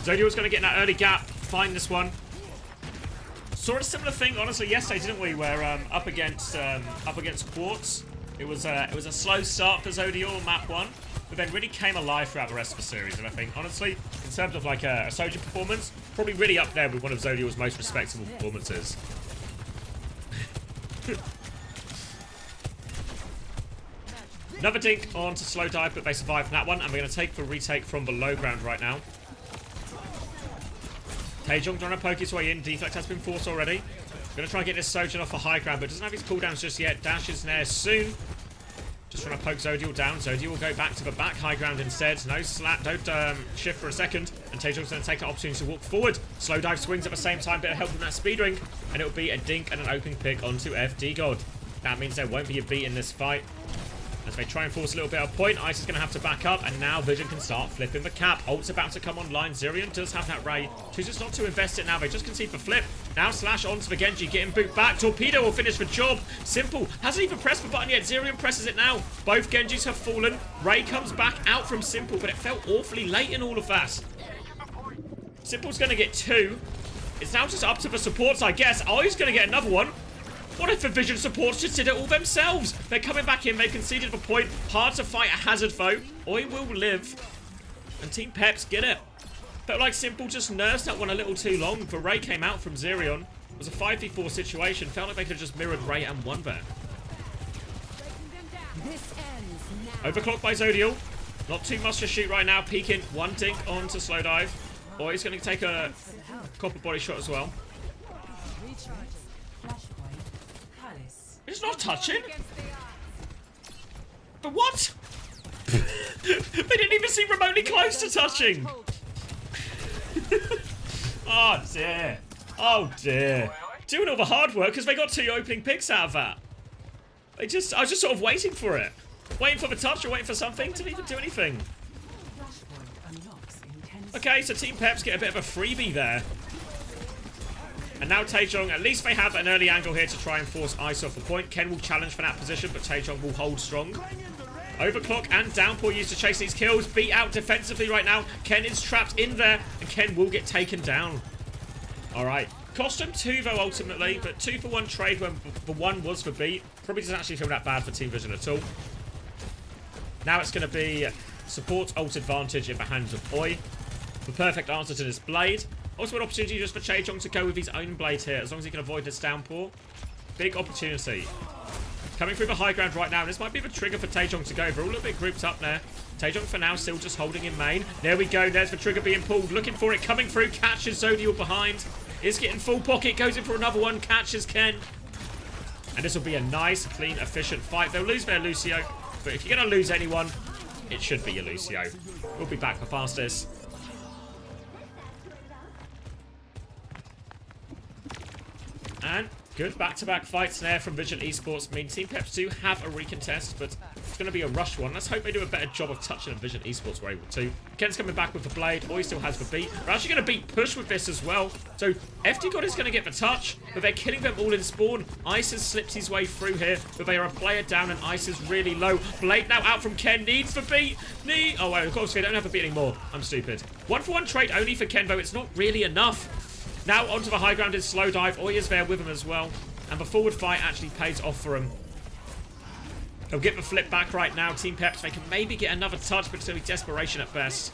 Zodio's going to get in that early gap, find this one. Saw a similar thing, honestly, yesterday, didn't we? Where up against Quartz, it was a slow start for Zodio on map 1, but then really came alive throughout the rest of the series. And I think, honestly, in terms of like a Soja performance, probably really up there with one of Zodio's most respectable performances. Another dink on to slow dive, but they survived that one, and we're going to take the retake from the low ground right now. Taejong trying to poke his way in. Deflect has been forced already. Going to try and get this Sojin off the high ground, but doesn't have his cooldowns just yet. Dash is there soon. Just trying to poke Zodiel down. Zodiel will go back to the back high ground instead. No slap. Don't shift for a second. And Taejong's going to take an opportunity to walk forward. Slow dive swings at the same time. Bit of help from that speed ring. And it'll be a dink and an open pick onto FD God. That means there won't be a beat in this fight. As they try and force a little bit of point, Ice is going to have to back up, and now Vision can start flipping the cap. Ult's about to come online. Zirion does have that Ray. Chooses not to invest it now. They just concede the flip. Now Slash onto the Genji, getting boot back. Torpedo will finish the job. Simple. Hasn't even pressed the button yet. Zirion presses it now. Both Genjis have fallen. Ray comes back out from Simple, but it felt awfully late in all of that. Simple's going to get 2. It's now just up to the supports, I guess. Oh, he's going to get another one. What if the Vision supports just did it all themselves? They're coming back in. They've conceded a point. Hard to fight a hazard foe. Oi will live. And Team Peps get it. Felt like Simple just nursed that one a little too long. The Ray came out from Zerion. It was a 5v4 situation. Felt like they could have just mirrored Ray and won there. Overclock by Zodial. Not too much to shoot right now. Peeking. One dink onto Slowdive. Or he's going to take a copper body shot as well. It's not touching. But what? They didn't even seem remotely close to touching. Oh dear. Oh dear. Doing all the hard work because they got 2 opening picks out of that. I was just sort of waiting for it. Waiting for the touch or waiting for something. Didn't even do anything. Okay, so Team Peps get a bit of a freebie there. And now Taejong, at least they have an early angle here to try and force Ice off the point. Ken will challenge for that position, but Taejong will hold strong. Overclock and Downpour used to chase these kills. Beat out defensively right now. Ken is trapped in there, and Ken will get taken down. Alright. Cost him 2 though ultimately, but 2 for 1 trade when the 1 was for beat. Probably doesn't actually feel that bad for Team Vision at all. Now it's going to be support ult advantage in the hands of Oi. The perfect answer to this blade. Also an opportunity just for Taejong to go with his own blade here, as long as he can avoid this Downpour. Big opportunity. Coming through the high ground right now, and this might be the trigger for Taejong to go. They're all a little bit grouped up there. Taejong for now still just holding in main. There we go, there's the trigger being pulled. Looking for it, coming through, catches Zodial behind. Is getting full pocket, goes in for another one, catches Ken. And this will be a nice, clean, efficient fight. They'll lose their Lucio, but if you're going to lose anyone, it should be your Lucio. We'll be back for fastest. And good back-to-back fights there from Vision Esports. I mean, Team Peps do have a recontest, but it's going to be a rush one. Let's hope they do a better job of touching than Vision Esports were able to. Ken's coming back with the blade. Oi still has the beat. They're actually going to beat push with this as well. So FD God is going to get the touch, but they're killing them all in spawn. Ice has slipped his way through here, but they are a player down and Ice is really low. Blade now out from Ken. Needs the beat. Oh, wait, of course they don't have the beat anymore. I'm stupid. 1 for 1 trade only for Ken, though. It's not really enough. Now onto the high ground is Slowdive. Oi is there with him as well. And the forward fight actually pays off for him. He'll get the flip back right now. Team Peps, they can maybe get another touch, but it's going to be desperation at best.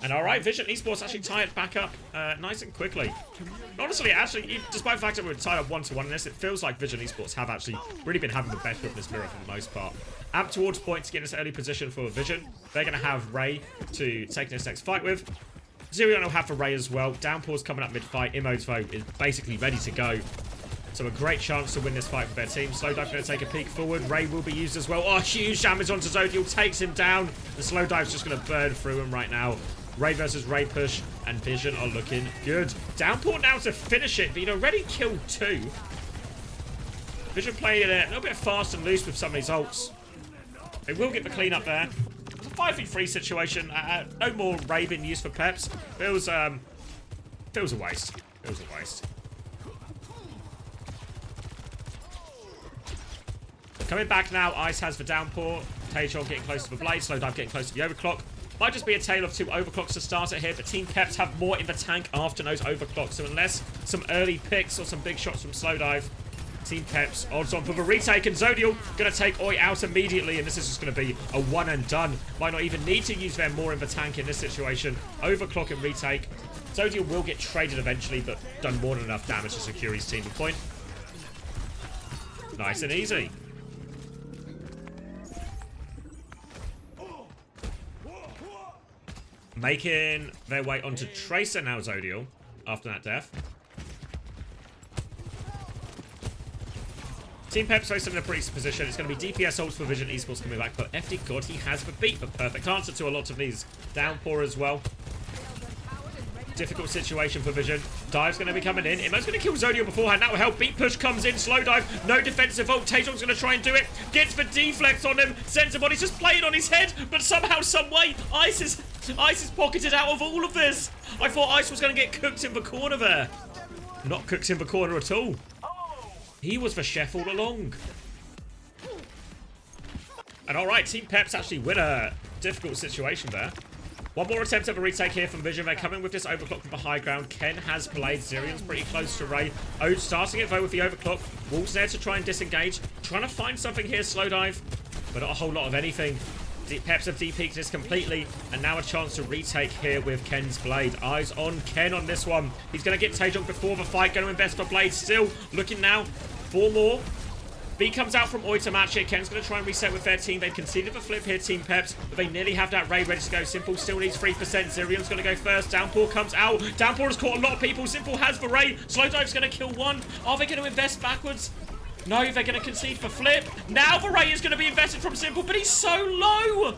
And alright, Vision Esports actually tie it back up nice and quickly. Honestly, actually, despite the fact that we're tied up 1-1 in this, it feels like Vision Esports have actually really been having the best with this mirror for the most part. Amp towards point to get this early position for Vision. They're going to have Ray to take this next fight with. Zerion will have for Ray as well. Downpour's coming up mid-fight. Immo's vote is basically ready to go. So a great chance to win this fight for their team. Slowdive's going to take a peek forward. Ray will be used as well. Oh, huge damage onto Zodial. Takes him down. The Slowdive's just going to burn through him right now. Ray versus Ray push. And Vision are looking good. Downpour now to finish it. But he'd already killed 2. Vision playing it a little bit fast and loose with some of these ults. They will get the clean up there. It's a 5v3 situation. No more Ray being used for Peps. Feels a waste. Feels a waste. Coming back now, Ice has the Downpour. Taejong getting close to the blade. Slowdive getting close to the overclock. Might just be a tale of 2 overclocks to start it here, but Team Peps have more in the tank after those overclocks. So unless some early picks or some big shots from Slowdive, Team Peps odds on for the retake, and Zodial going to take Oi out immediately, and this is just going to be a one and done. Might not even need to use them more in the tank in this situation. Overclock and retake. Zodial will get traded eventually, but done more than enough damage to secure his team to point. Nice and easy. Making their way onto Tracer now, Zodial, after that death. Team Peps facing in a pretty position. It's going to be DPS ults for Vision Esports coming back, but FD God, he has the beat. The perfect answer to a lot of these. Downpour as well. Difficult situation for Vision. Dive's going to be coming in. Immo's going to kill Zodial beforehand. That will help. Beat push comes in. Slowdive. No defensive ult. Taejong's going to try and do it. Gets the deflect on him. Sends a body. Just playing on his head. But somehow, some way, Ice is pocketed out of all of this. I thought Ice was going to get cooked in the corner there. Not cooked in the corner at all. He was the chef all along. And alright, Team Peps actually win a difficult situation there. One more attempt at a retake here from Vision. They're coming with this overclock from the high ground. Ken has Blade. Zirion's pretty close to Ray. Oh, starting it though with the overclock. Wolf's there to try and disengage. Trying to find something here, slow dive. But not a whole lot of anything. Peps have de-peaked this completely. And now a chance to retake here with Ken's Blade. Eyes on Ken on this one. He's going to get Taejong before the fight. Going to invest for Blade. Still looking now. 4 more. B comes out from Oi to match it. Ken's going to try and reset with their team. They've conceded the flip here, Team Peps, but they nearly have that raid ready to go. Simple still needs 3%. Zirion's going to go first. Downpour comes out. Downpour has caught a lot of people. Simple has the raid. Slow Dive's going to kill one. Are they going to invest backwards? No, they're going to concede for flip. Now the raid is going to be invested from Simple, but he's so low.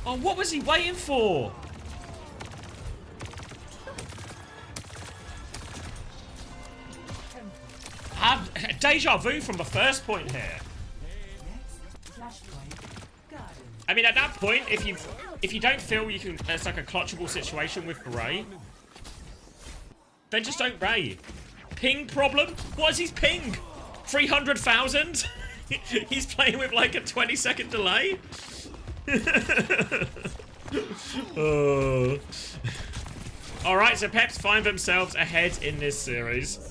Oh, what was he waiting for? Have deja vu from the first point here. I mean, at that point, if you don't feel you can, it's like a clutchable situation with Ray, then just don't Ray. Ping problem? What is his ping? 300,000? He's playing with like a 20-second delay. Oh. All right, so Peps find themselves ahead in this series.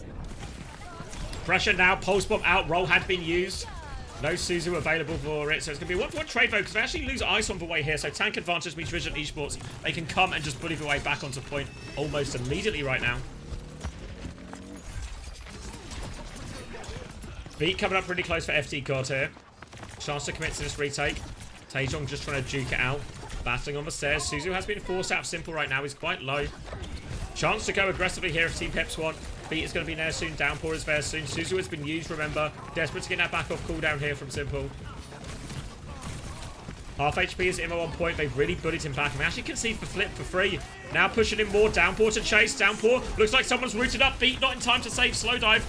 Pressure now, pulse bomb out, roll had been used. No Suzu available for it, so it's going to be a 1-for-1 trade though, because they actually lose ice on the way here, so tank advantage means Vision Esports, they can come and just bully their way back onto point almost immediately right now. Beat coming up pretty close for FD God here. Chance to commit to this retake. Taejong just trying to duke it out. Battling on the stairs. Suzu has been forced out of Simple right now, he's quite low. Chance to go aggressively here if Team Peps want. Beat is going to be there soon. Downpour is there soon. Suzu has been used, remember. Desperate to get that back off cooldown here from Simple. Half HP is Immo on point. They've really bullied him back. And they actually concede for flip for free. Now pushing in more. Downpour to chase. Downpour looks like someone's rooted up. Beat not in time to save. Slow dive.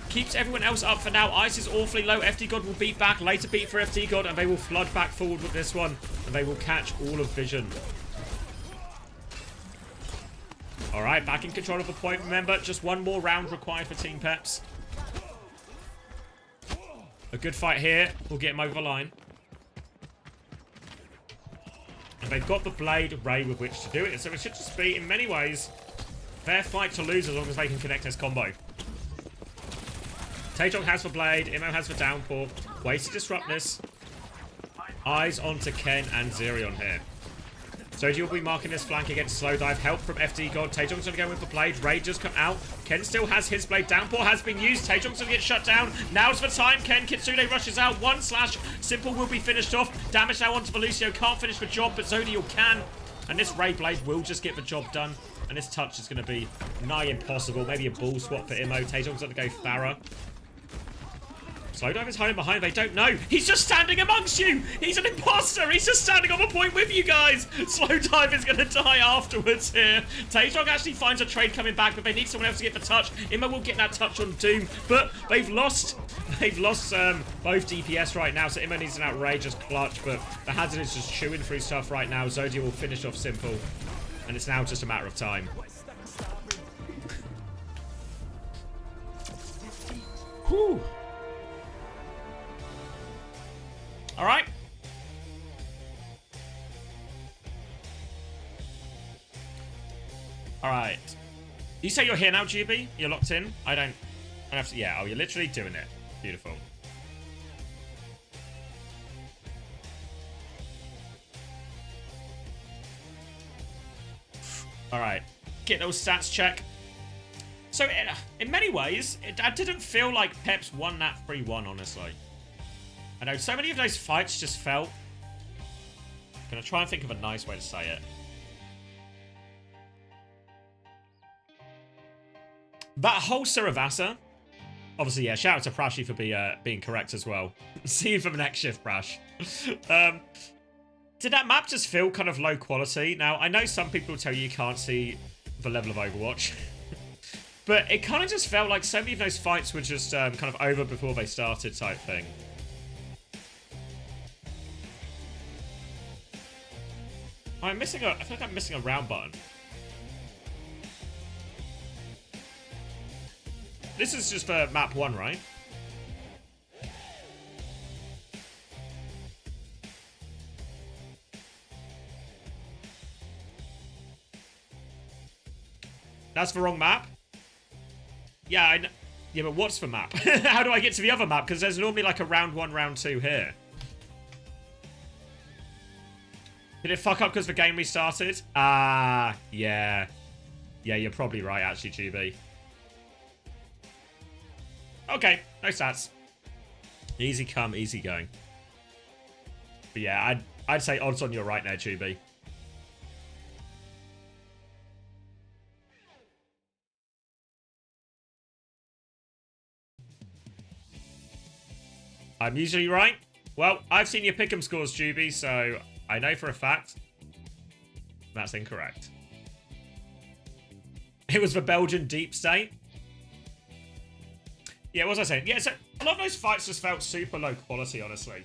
Keeps everyone else up for now. Ice is awfully low. FD God will beat back. Later beat for FD God. And they will flood back forward with this one. And they will catch all of Vision. Alright, back in control of the point. Remember, just one more round required for Team Peps. A good fight here will get him over the line. And they've got the Blade Ray with which to do it. So it should just be, in many ways, fair fight to lose as long as they can connect this combo. Taejong has the Blade. Immo has the Downpour. Ways to disrupt this. Eyes onto Ken and Zirion here. Soji will be marking this flank against Slow Dive. Help from FD God. Taejong's going to go with the Blade. Raid just come out. Ken still has his Blade. Downpour has been used. Taejong's going to get shut down. Now's the time. Ken Kitsune rushes out. 1 slash. Simple will be finished off. Damage now onto Velucio. Can't finish the job, but Zodiel can. And this Ray Blade will just get the job done. And this touch is going to be nigh impossible. Maybe a ball swap for Immo. Taejong's going to go Farah. Slow Dive is hiding behind. They don't know. He's just standing amongst you. He's an imposter. He's just standing on the point with you guys. Slow Dive is going to die afterwards here. Taejong actually finds a trade coming back, but they need someone else to get the touch. Immo will get that touch on Doom, but they've lost both DPS right now, so Immo needs an outrageous clutch, but the Hazard is just chewing through stuff right now. Zodia will finish off Simple, and it's now just a matter of time. Whew. All right. All right. You say you're here now, GB? You're locked in? I don't have to. Yeah. Oh, you're literally doing it. Beautiful. All right. Get those stats check. So, in many ways, I didn't feel like Peps won that 3-1, honestly. I know so many of those fights just felt... I'm going to try and think of a nice way to say it. That whole Suravasa... Obviously, yeah, shout out to Prashy for being correct as well. See you for the next shift, Prash. Did that map just feel kind of low quality? Now, I know some people tell you can't see the level of Overwatch. But it kind of just felt like so many of those fights were just kind of over before they started type thing. I feel like I'm missing a round button. This is just for map 1, right? That's the wrong map? Yeah, I know. Yeah, but what's the map? How do I get to the other map? Because there's normally like a round 1, round 2 here. Did it fuck up because the game restarted? Ah, yeah. Yeah, you're probably right, actually, GB. Okay, no stats. Easy come, easy going. But yeah, I'd say odds on you're right there, GB. I'm usually right. Well, I've seen your pick'em scores, Juby, so I know for a fact that's incorrect. It was the Belgian deep state. Yeah, what was I saying? Yeah, so a lot of those fights just felt super low quality, honestly.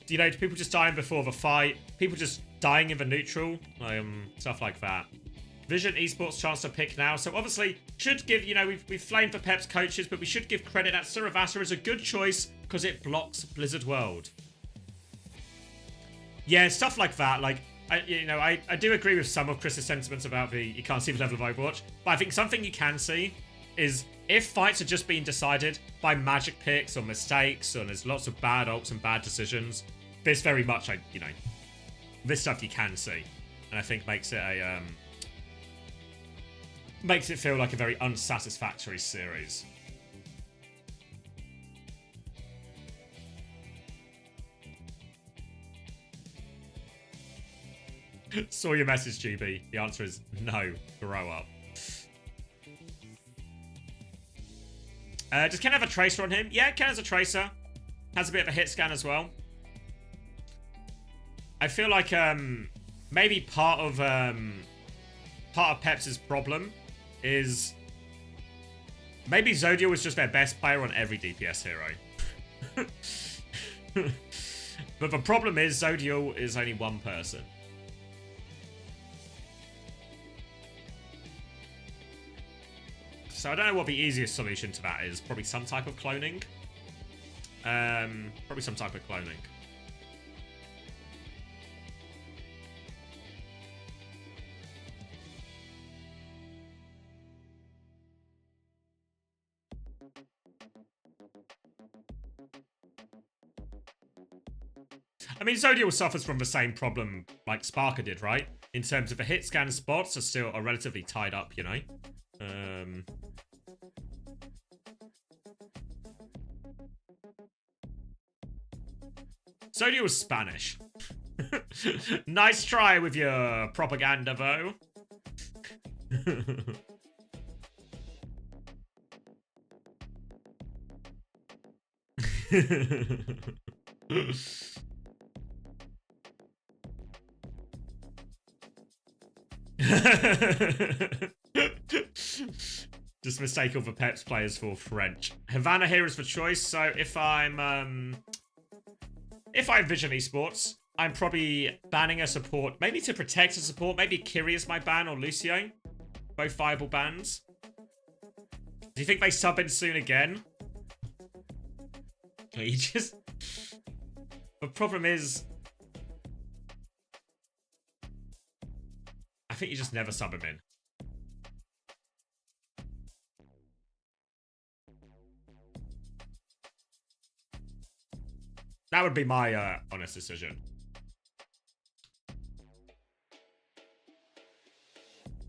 You know, people just dying before the fight, people just dying in the neutral, stuff like that. Vision Esports chance to pick now. So obviously, should give, you know, we've flamed for Peps coaches, but we should give credit that Suravasa is a good choice because it blocks Blizzard World. Yeah, stuff like that. Like, I do agree with some of Chris's sentiments about you can't see the level of Overwatch, but I think something you can see is if fights are just being decided by magic picks or mistakes, and there's lots of bad ults and bad decisions, this very much, this stuff you can see, and I think makes it makes it feel like a very unsatisfactory series. Saw your message, GB. The answer is no. Grow up. Does Ken have a tracer on him? Yeah, Ken has a tracer. Has a bit of a hit scan as well. I feel like maybe part of Peps' problem is maybe Zodiel was just their best player on every DPS hero. But the problem is Zodiel is only one person. So I don't know what the easiest solution to that is. Probably some type of cloning. Probably some type of cloning. I mean, Zodiel suffers from the same problem like Sparker did, right? In terms of the hit scan spots are relatively tied up, you know? Zodiel was Spanish. Nice try with your propaganda, though. Just mistake all the Peps players for French. Havana here is the choice, so if I'm Vision Esports, I'm probably banning a support. Maybe to protect a support. Maybe Kiri is my ban or Lucio. Both viable bans. Do you think they sub in soon again? You just... The problem is... I think you just never sub him in. That would be my honest decision.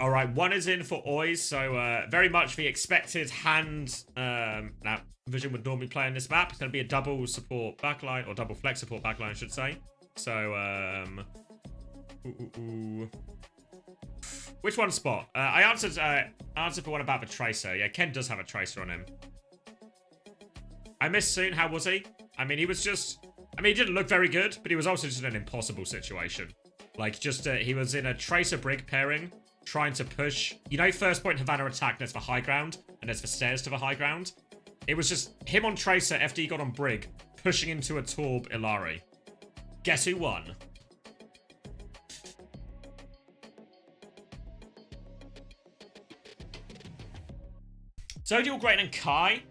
All right, one is in for Ois, so very much the expected hand that Vision would normally play on this map. It's going to be a double support backline, or double flex support backline, I should say. So, which one spot? I answered for one about the Tracer. Yeah, Ken does have a Tracer on him. I missed Soon. How was he? I mean, he was just... I mean, he didn't look very good, but he was also just in an impossible situation. Like, just, he was in a Tracer Brig pairing, trying to push... You know, first point Havana attack, there's the high ground, and there's the stairs to the high ground. It was just him on Tracer, FD got on Brig, pushing into a Torb Illari. Guess who won? Zodiel greater than Kai?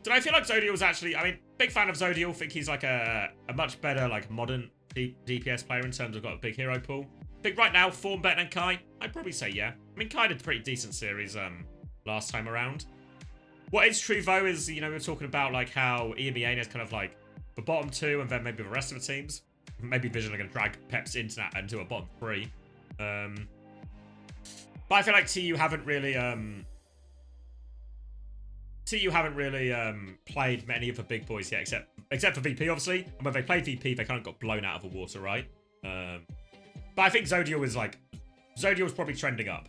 Did I feel like Zodiel was actually... I mean, big fan of Zodiel. Think he's like a much better, like, modern DPS player in terms of got a big hero pool. Think right now, form better than Kai? I'd probably say yeah. I mean, Kai did a pretty decent series last time around. What is true, though, is, you know, we're talking about, like, how EMEA is kind of, like, the bottom 2 and then maybe the rest of the teams. Maybe Vision are going to drag Peps into a bottom 3. But I feel like TU haven't really played many of the big boys yet, except for VP, obviously. And when they played VP, they kind of got blown out of the water, right? But I think Zodiel was probably trending up.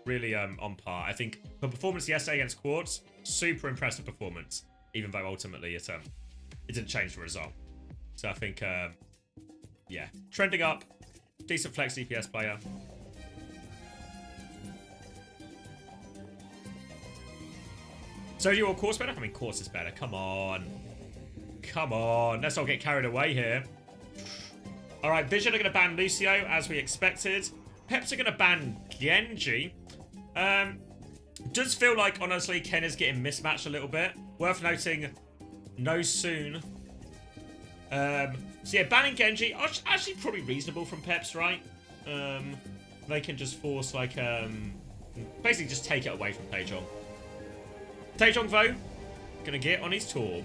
Really on par. I think the performance yesterday against Quartz, super impressive performance, even though ultimately it didn't change the result. So I think, yeah, trending up, decent flex DPS player. Zodiel or Quartz better? I mean, Quartz is better. Come on. Let's not get carried away here. All right, Vision are going to ban Lucio, as we expected. Peps are going to ban Genji. Does feel like, honestly, Ken is getting mismatched a little bit. Worth noting, no soon. So yeah, banning Genji, actually probably reasonable from Peps, right? They can just force, like, basically just take it away from Taejong. Taejong, though, gonna get on his Torb.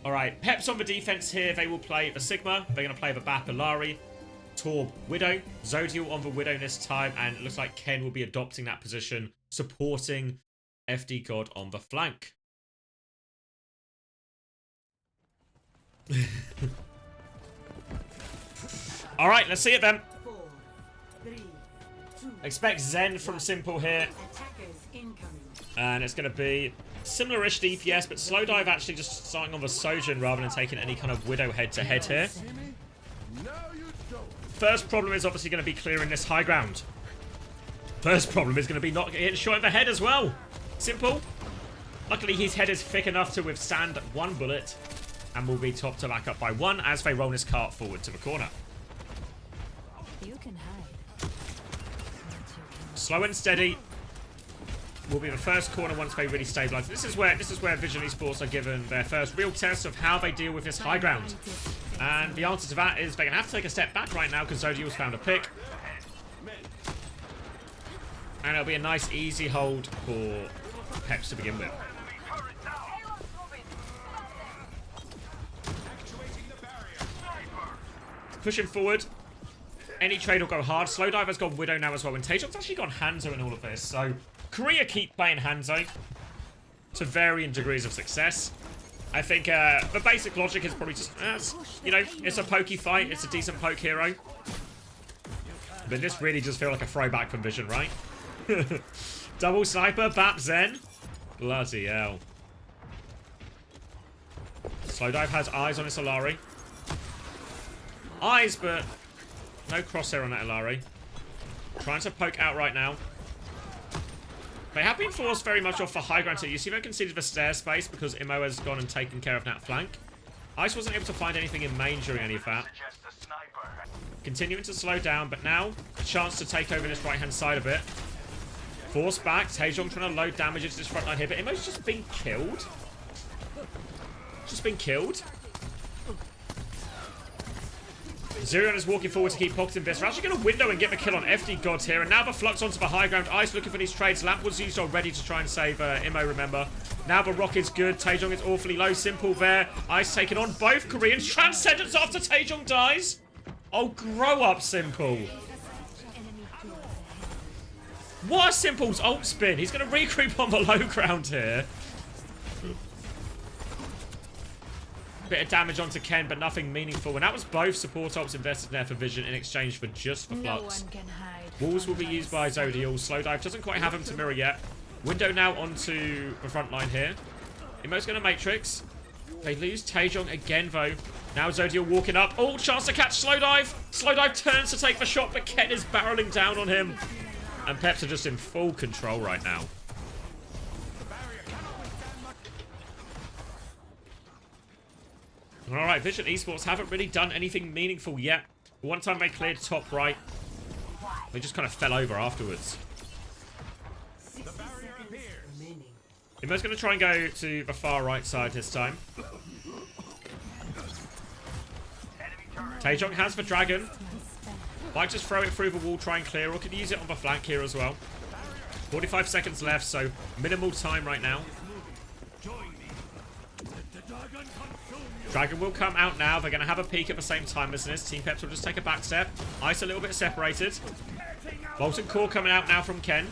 Alright, Peps on the defense here. They will play the Sigma. They're gonna play the Bap Ilari. Torb, Widow, Zodiel on the Widow this time, and it looks like Ken will be adopting that position, supporting FD God on the flank. Alright, let's see it then. 4, 3, 2, Expect Zen from Simple here, attackers incoming. and it's going to be similar-ish DPS, but Slowdive actually just starting on the Sojin rather than taking any kind of Widow head-to-head here. First problem is obviously going to be clearing this high ground. First problem is going to be not getting shot in the head as well. Simple. Luckily, his head is thick enough to withstand 1 bullet and will be topped to back up by 1 as they roll this cart forward to the corner. You can hide. Slow and steady will be the first corner once they really stabilize. This is where Vision Esports are given their first real test of how they deal with this high ground. And the answer to that is they're going to have to take a step back right now because Zodiel's found a pick. And it'll be a nice, easy hold for Peps to begin with. Pushing forward. Any trade will go hard. Slowdiver's gone Widow now as well. And Taejong's actually gone Hanzo in all of this. So Korea keep playing Hanzo to varying degrees of success. I think the basic logic is probably just, you know, it's a pokey fight. It's a decent poke hero. But this really just feels like a throwback from Vision, right? Double sniper, Bap Zen. Bloody hell. Slowdive has eyes on his Ilari. Eyes, but no crosshair on that Ilari. Trying to poke out right now. They have been forced very much off the high ground. So you see they conceded the stair space because Imo has gone and taken care of that flank. Ice wasn't able to find anything in main during any of that. Continuing to slow down, but now a chance to take over this right-hand side a bit. Force back. Taejong trying to load damage into this front line here, but Imo's just been killed. Just been killed. Zerion is walking forward to keep pocketing this. We're actually going to window and get the kill on FD Gods here. And now the Flux onto the high ground. Ice looking for these trades. Lamp was used already to try and save Imo, remember. Now the rock is good. Taejong is awfully low. Simple there. Ice taking on both Koreans. Transcendence after Taejong dies. Oh, grow up, Simple. What a Simple's ult spin. He's going to recreep on the low ground here. Bit of damage onto Ken, but nothing meaningful. And that was both support ults invested there for Vision in exchange for just the Flux. Walls will be used by Zodiel. Slowdive doesn't quite have him to mirror yet. Window now onto the front line here. Imo's going to Matrix. They lose Taejong again, though. Now Zodiel walking up. Oh, chance to catch Slowdive. Slowdive turns to take the shot, but Ken is barreling down on him. And Peps are just in full control right now. Alright, Vision Esports haven't really done anything meaningful yet. One time they cleared top right, they just kind of fell over afterwards. Imo's going to try and go to the far right side this time. Taejong has the dragon. Might just throw it through the wall, try and clear, or could use it on the flank here as well. 45 seconds left, so minimal time right now. Dragon will come out now. They're going to have a peek at the same time as this. Team Peps will just take a back step. Ice a little bit separated. Molten Core coming out now from Ken.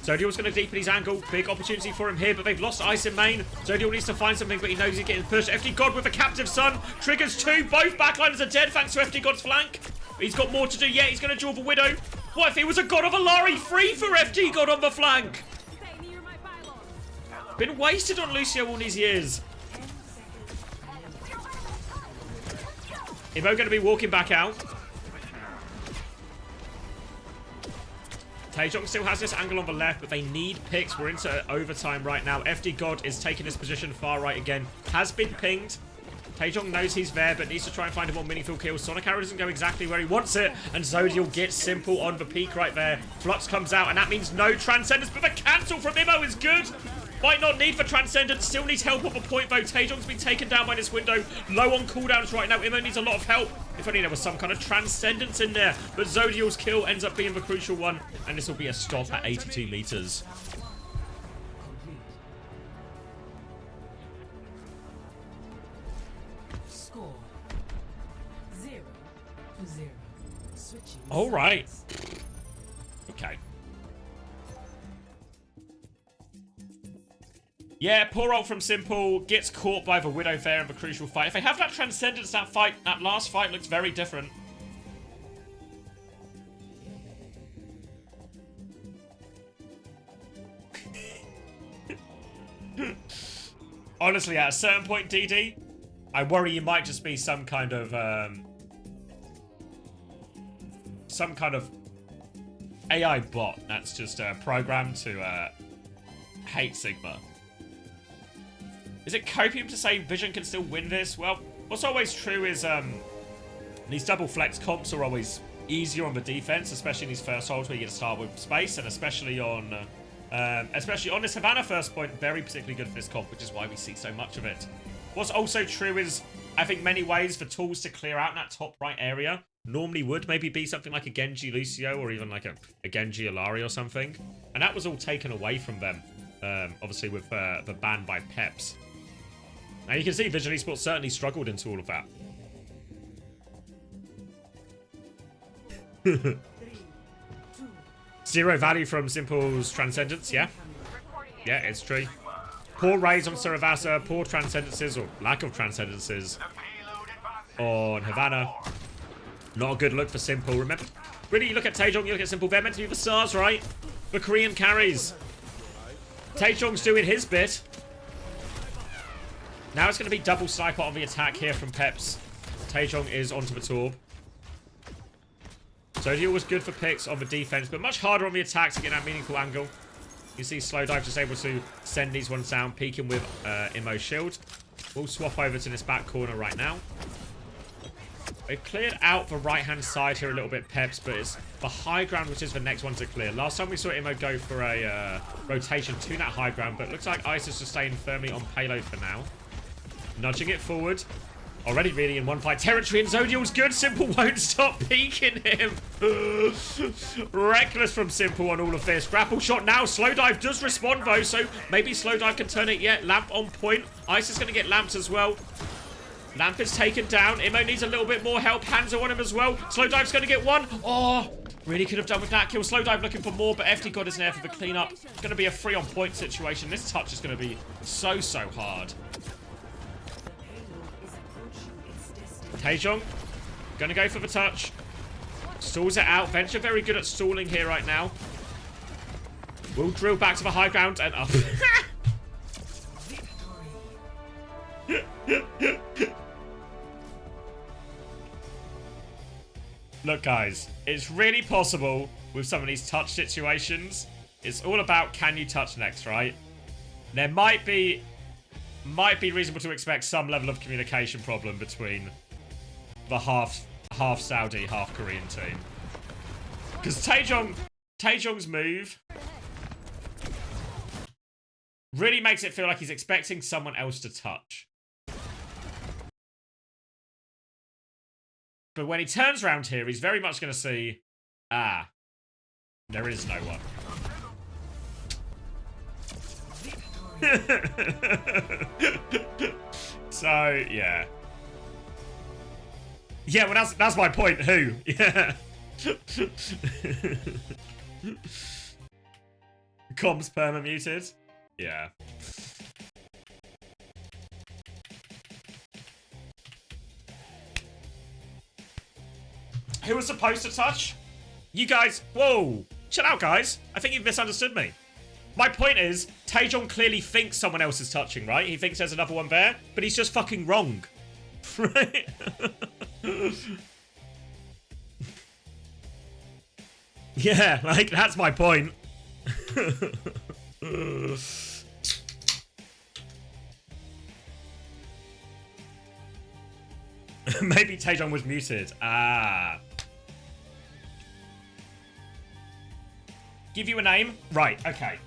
Zodiel's going to deepen his angle. Big opportunity for him here, but they've lost Ice in main. Zodiel needs to find something, but he knows he's getting pushed. FD God with a captive son. Triggers 2. Both backliners are dead thanks to FD God's flank. He's got more to do yet. He's going to draw the Widow. What if he was a God of Alari? Free for FD God on the flank. Been wasted on Lucio all these years. Imo going to be walking back out. Taejong still has this angle on the left, but they need picks. We're into overtime right now. FD God is taking his position far right again. Has been pinged. Taejong knows he's there, but needs to try and find a more meaningful kill. Sonic Arrow doesn't go exactly where he wants it, and Zodiel gets Simple on the peak right there. Flux comes out, and that means no Transcendence, but the cancel from Imo is good. Might not need for Transcendence, still needs help on the point though. Taejong's been taken down by this window. Low on cooldowns right now. Imo needs a lot of help. If only there was some kind of Transcendence in there. But Zodiel's kill ends up being the crucial one, and this will be a stop at 82 meters. Score 0-0. Switching. All right. Okay. Yeah, poor ult from Simple. Gets caught by the Widow there in the crucial fight. If they have that Transcendence, that last fight looks very different. Honestly, at a certain point, DD, I worry you might just be some kind of AI bot that's just programmed to hate Sigma. Is it copium to say Vision can still win this? Well, what's always true is these double flex comps are always easier on the defense, especially in these first holds where you get to start with space, and especially on this Havana first point, very particularly good for this comp, which is why we see so much of it. What's also true is, I think many ways the tools to clear out in that top right area normally would maybe be something like a Genji Lucio or even like a Genji Alari or something, and that was all taken away from them, obviously with the ban by Peps. Now you can see Vision Esports certainly struggled into all of that. 3, 2. Zero value from Simple's Transcendence, yeah? Yeah, it's true. Poor raise on Saravasa, poor Transcendences, or lack of Transcendences on Havana. Not a good look for Simple. Remember, really, you look at Taejong, you look at Simple, they're meant to be the stars, right? The Korean carries. Taejong's doing his bit. Now it's going to be double sniper on the attack here from Peps. Taejong is onto the Torb. Zodiel was good for picks on the defense, but much harder on the attack to get that meaningful angle. You see Slowdive just able to send these ones down, peeking with Imo's shield. We'll swap over to this back corner right now. They've cleared out the right-hand side here a little bit, Peps, but it's the high ground, which is the next one to clear. Last time we saw Imo go for a rotation to that high ground, but it looks like Ice is just staying firmly on payload for now. Nudging it forward. Already really in one fight territory, and Zodiel's good. Simple won't stop peeking him. Reckless from Simple on all of this. Grapple shot now. Slowdive does respond though, so maybe Slowdive can turn it yet. Lamp on point. Ice is going to get lamps as well. Lamp is taken down. Imo needs a little bit more help. Hands are on him as well. Slowdive's going to get one. Oh, really could have done with that kill. Slowdive looking for more, but FD God is there for the cleanup. It's going to be a free on point situation. This touch is going to be so hard. Taejong, gonna go for the touch. Stalls it out. Venture very good at stalling here right now. We'll drill back to the high ground and up. Look, guys, it's really possible with some of these touch situations. It's all about can you touch next, right? There might be reasonable to expect some level of communication problem between the half Saudi, half Korean team. Because Taejong's move really makes it feel like he's expecting someone else to touch. But when he turns around here, he's very much going to see, ah, there is no one. So, yeah. Yeah, well, that's my point. Who? Yeah. Comms perma-muted? Yeah. Who was supposed to touch? You guys, whoa. Chill out, guys. I think you've misunderstood me. My point is, Taejon clearly thinks someone else is touching, right? He thinks there's another one there, but he's just fucking wrong. Right? Yeah, like, that's my point. Maybe Taejon was muted. Ah. Give you a name? Right, okay.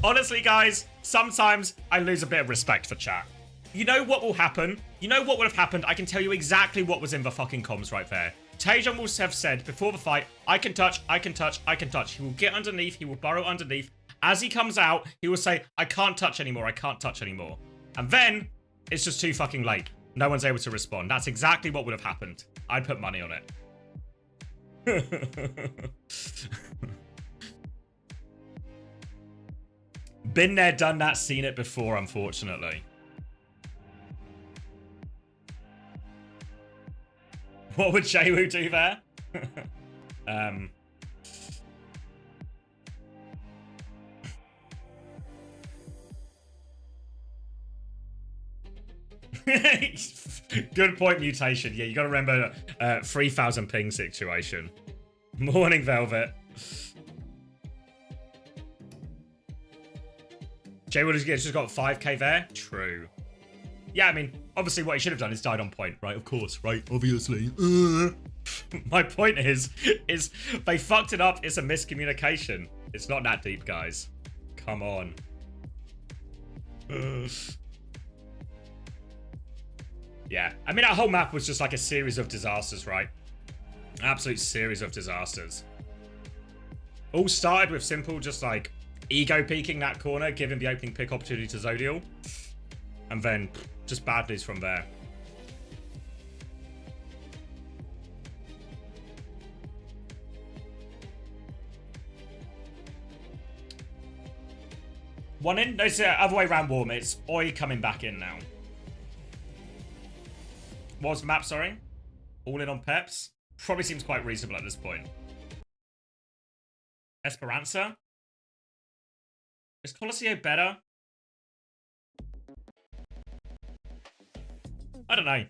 Honestly, guys, sometimes I lose a bit of respect for chat. You know what will happen? You know what would have happened? I can tell you exactly what was in the fucking comms right there. Taejon will have said before the fight, I can touch, I can touch, I can touch. He will get underneath, he will burrow underneath. As he comes out, he will say, I can't touch anymore, I can't touch anymore. And then, it's just too fucking late. No one's able to respond. That's exactly what would have happened. I'd put money on it. Been there, done that, seen it before, unfortunately. What would Jaewoo do there? Good point, Mutation. Yeah, you gotta remember 3,000 ping situation. Morning, Velvet. Jaewoo has just got 5k there. True. Yeah, I mean, obviously what he should have done is died on point, right? Of course, right? Obviously. My point is they fucked it up. It's a miscommunication. It's not that deep, guys. Come on. Yeah, I mean, that whole map was just like a series of disasters, right? An absolute series of disasters. All started with simple, just like ego peeking that corner, giving the opening pick opportunity to Zodial. And then just bad news from there. One in? No, it's the other way around, Warm. It's Oi coming back in now. What was the map, sorry? All in on Peps? Probably seems quite reasonable at this point. Esperanza? Is Colosseo better? I don't know.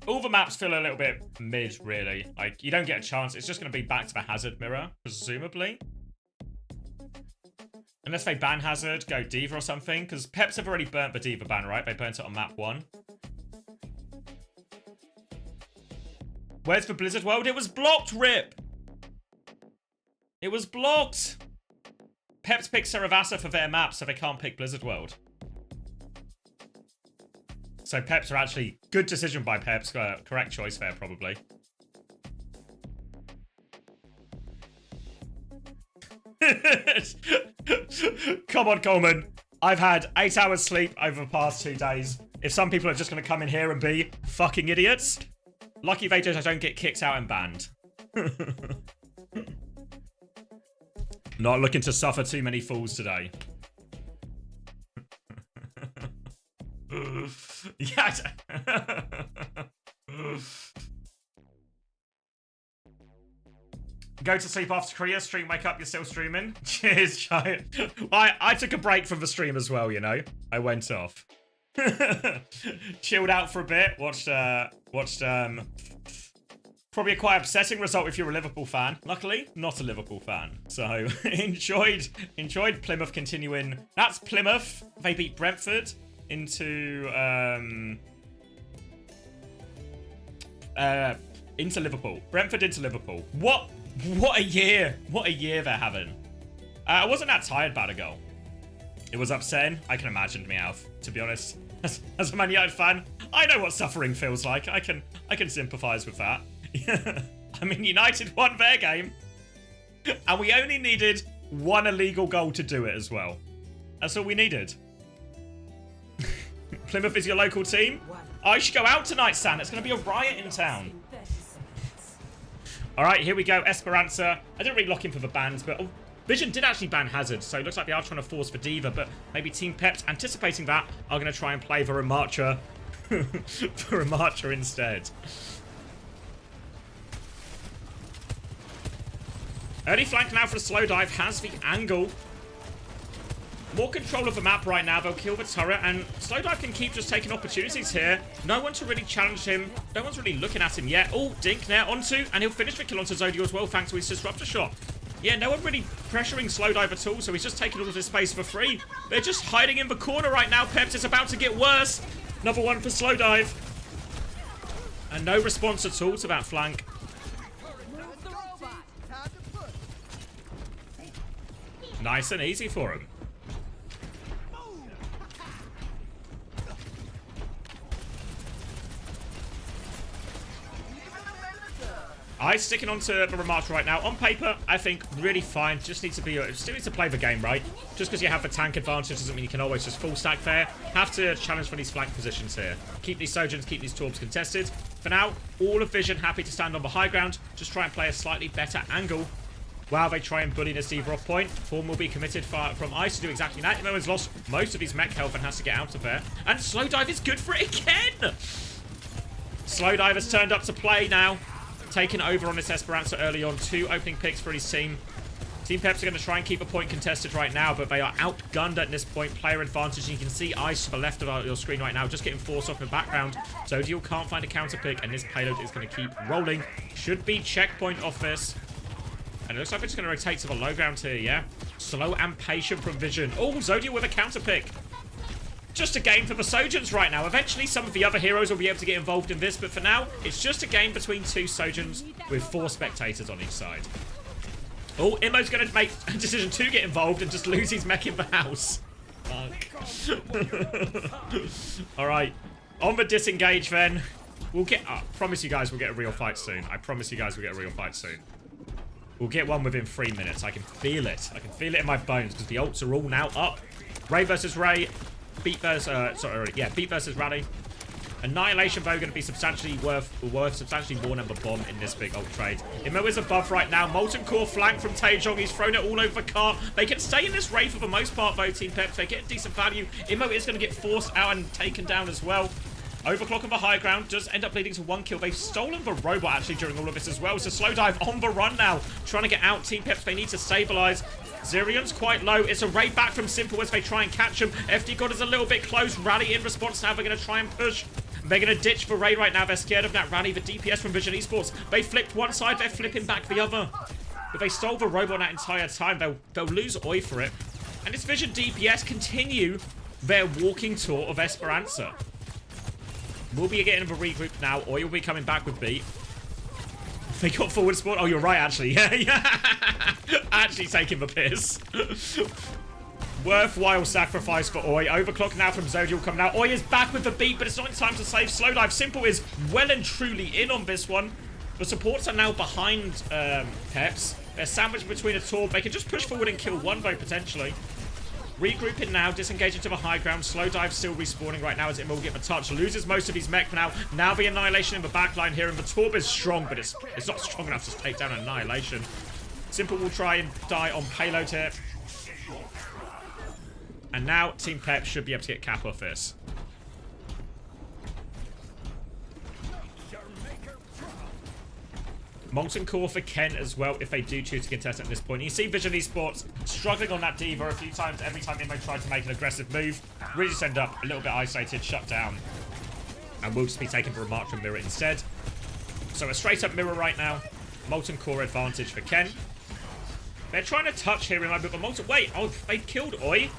All the maps feel a little bit mid, really. Like, you don't get a chance. It's just going to be back to the Hazard mirror, presumably. Unless they ban Hazard, go Diva or something. Because Peps have already burnt the Diva ban, right? They burnt it on map 1. Where's the Blizzard World? It was blocked, Rip! It was blocked! Peps picked Saravasa for their map, so they can't pick Blizzard World. So Peps are actually... Good decision by Peps. Correct choice there, probably. Come on, Coleman. I've had 8 hours sleep over the past 2 days. If some people are just going to come in here and be fucking idiots... Lucky they just don't get kicked out and banned. Not looking to suffer too many fools today. Yeah. Go to sleep after Korea, stream, wake up, you're still streaming. Cheers, Giant. I took a break from the stream as well, you know. I went off. Chilled out for a bit, watched probably a quite upsetting result if you're a Liverpool fan. Luckily, not a Liverpool fan. So enjoyed Plymouth continuing. That's Plymouth. They beat Brentford into Liverpool. Brentford into Liverpool. What a year. What a year they're having. I wasn't that tired about a goal. It was upsetting. I can imagine, Meowth, to be honest. As a Man United fan, I know what suffering feels like. I can sympathise with that. I mean, United won their game, and we only needed one illegal goal to do it as well. That's all we needed. Plymouth is your local team? I should go out tonight, Sam. It's going to be a riot in town. Alright, here we go. Esperanza. I didn't really lock in for the bans, but Vision did actually ban Hazard, so it looks like they are trying to force for Diva, but maybe Team Peps, anticipating that, are going to try and play for a Marcher. For a Marcher instead. Early flank now for the slow dive. Has the angle. More control of the map right now. They'll kill the turret, and Slowdive can keep just taking opportunities here. No one to really challenge him. No one's really looking at him yet. Oh, Dink now onto, and he'll finish the kill onto Zodio as well, thanks to his disruptor shot. Yeah, no one really pressuring Slowdive at all, so he's just taking all of his space for free. They're just hiding in the corner right now. Peps is about to get worse. Another one for Slowdive. And no response at all to that flank. Nice and easy for him. Ice sticking onto the remarks right now. On paper, I think really fine. Just needs to be, still needs to play the game right. Just because you have the tank advantage doesn't mean you can always just full stack there. Have to challenge for these flank positions here. Keep these Sojins, keep these Torbs contested. For now, all of Vision happy to stand on the high ground. Just try and play a slightly better angle while they try and bully this Diva off point. Form will be committed from Ice to do exactly that. Emo has lost most of his mech health and has to get out of there. And Slowdive is good for it again. Slowdive has turned up to play now. Taken over on this Esperanza early on. 2 opening picks for his team. Team Peps are going to try and keep a point contested right now, but they are outgunned at this point. Player advantage. And you can see Ice to the left of your screen right now, just getting forced off in the background. Zodiel can't find a counter pick, and this payload is going to keep rolling. Should be checkpoint off this. And it looks like it's going to rotate to the low ground here, yeah? Slow and patient from Vision. Oh, Zodiel with a counter pick. Just a game for the Sojins right now. Eventually, some of the other heroes will be able to get involved in this, but for now, it's just a game between 2 Sojins with 4 spectators on each side. Oh, Immo's going to make a decision to get involved and just lose his mech in the house. Fuck. Alright. On the disengage, then. We'll get... I promise you guys we'll get a real fight soon. I promise you guys we'll get a real fight soon. We'll get one within 3 minutes. I can feel it. I can feel it in my bones because the ults are all now up. Ray versus Ray. Beat versus, Beat versus Rally. Annihilation though going to be substantially worth substantially more than the bomb in this big ult trade. Immo is above right now. Molten Core flank from Taejong. He's thrown it all over the cart. They can stay in this raid for the most part though, Team Peps. They get decent value. Immo is going to get forced out and taken down as well. Overclock on the high ground does end up leading to 1 kill. They've stolen the robot actually during all of this as well. So Slowdive on the run now. Trying to get out. Team Peps, they need to stabilize. Zirion's quite low. It's a raid back from Simple as they try and catch him. FD God is a little bit close. Rally in response now. They're going to try and push. They're going to ditch for raid right now. They're scared of that Rally. The DPS from Vision Esports. They flipped one side. They're flipping back the other. But they stole the robot that entire time. They'll lose Oi for it. And this Vision DPS continue their walking tour of Esperanza. We'll be getting a regroup now. Oi will be coming back with beat. They got forward spawn. Oh, you're right, actually. Yeah. Actually taking the piss. Worthwhile sacrifice for Oi. Overclock now from Zodiel coming out. Oi is back with the beat, but it's not in time to save Slowdive. Simple is well and truly in on this one. The supports are now behind Peps. They're sandwiched between a Torb. They can just push forward and kill one, though, potentially. Regrouping now, disengaging to the high ground. Slowdive still respawning right now as it will get the touch. Loses most of his mech for now. Now the Annihilation in the backline here, and the Torb is strong, but it's not strong enough to take down Annihilation. Simple will try and die on payload here. And now Team Peps should be able to get cap off this. Molten Core for Ken as well, if they do choose to contest at this point. You see Vision Esports struggling on that Diva a few times. Every time Immo tried to make an aggressive move, really just end up a little bit isolated, shut down. And we'll just be taken for a march from Mirror instead. So a straight up Mirror right now. Molten Core advantage for Ken. They're trying to touch here, remember, but Molten... Wait, oh, they killed Oi.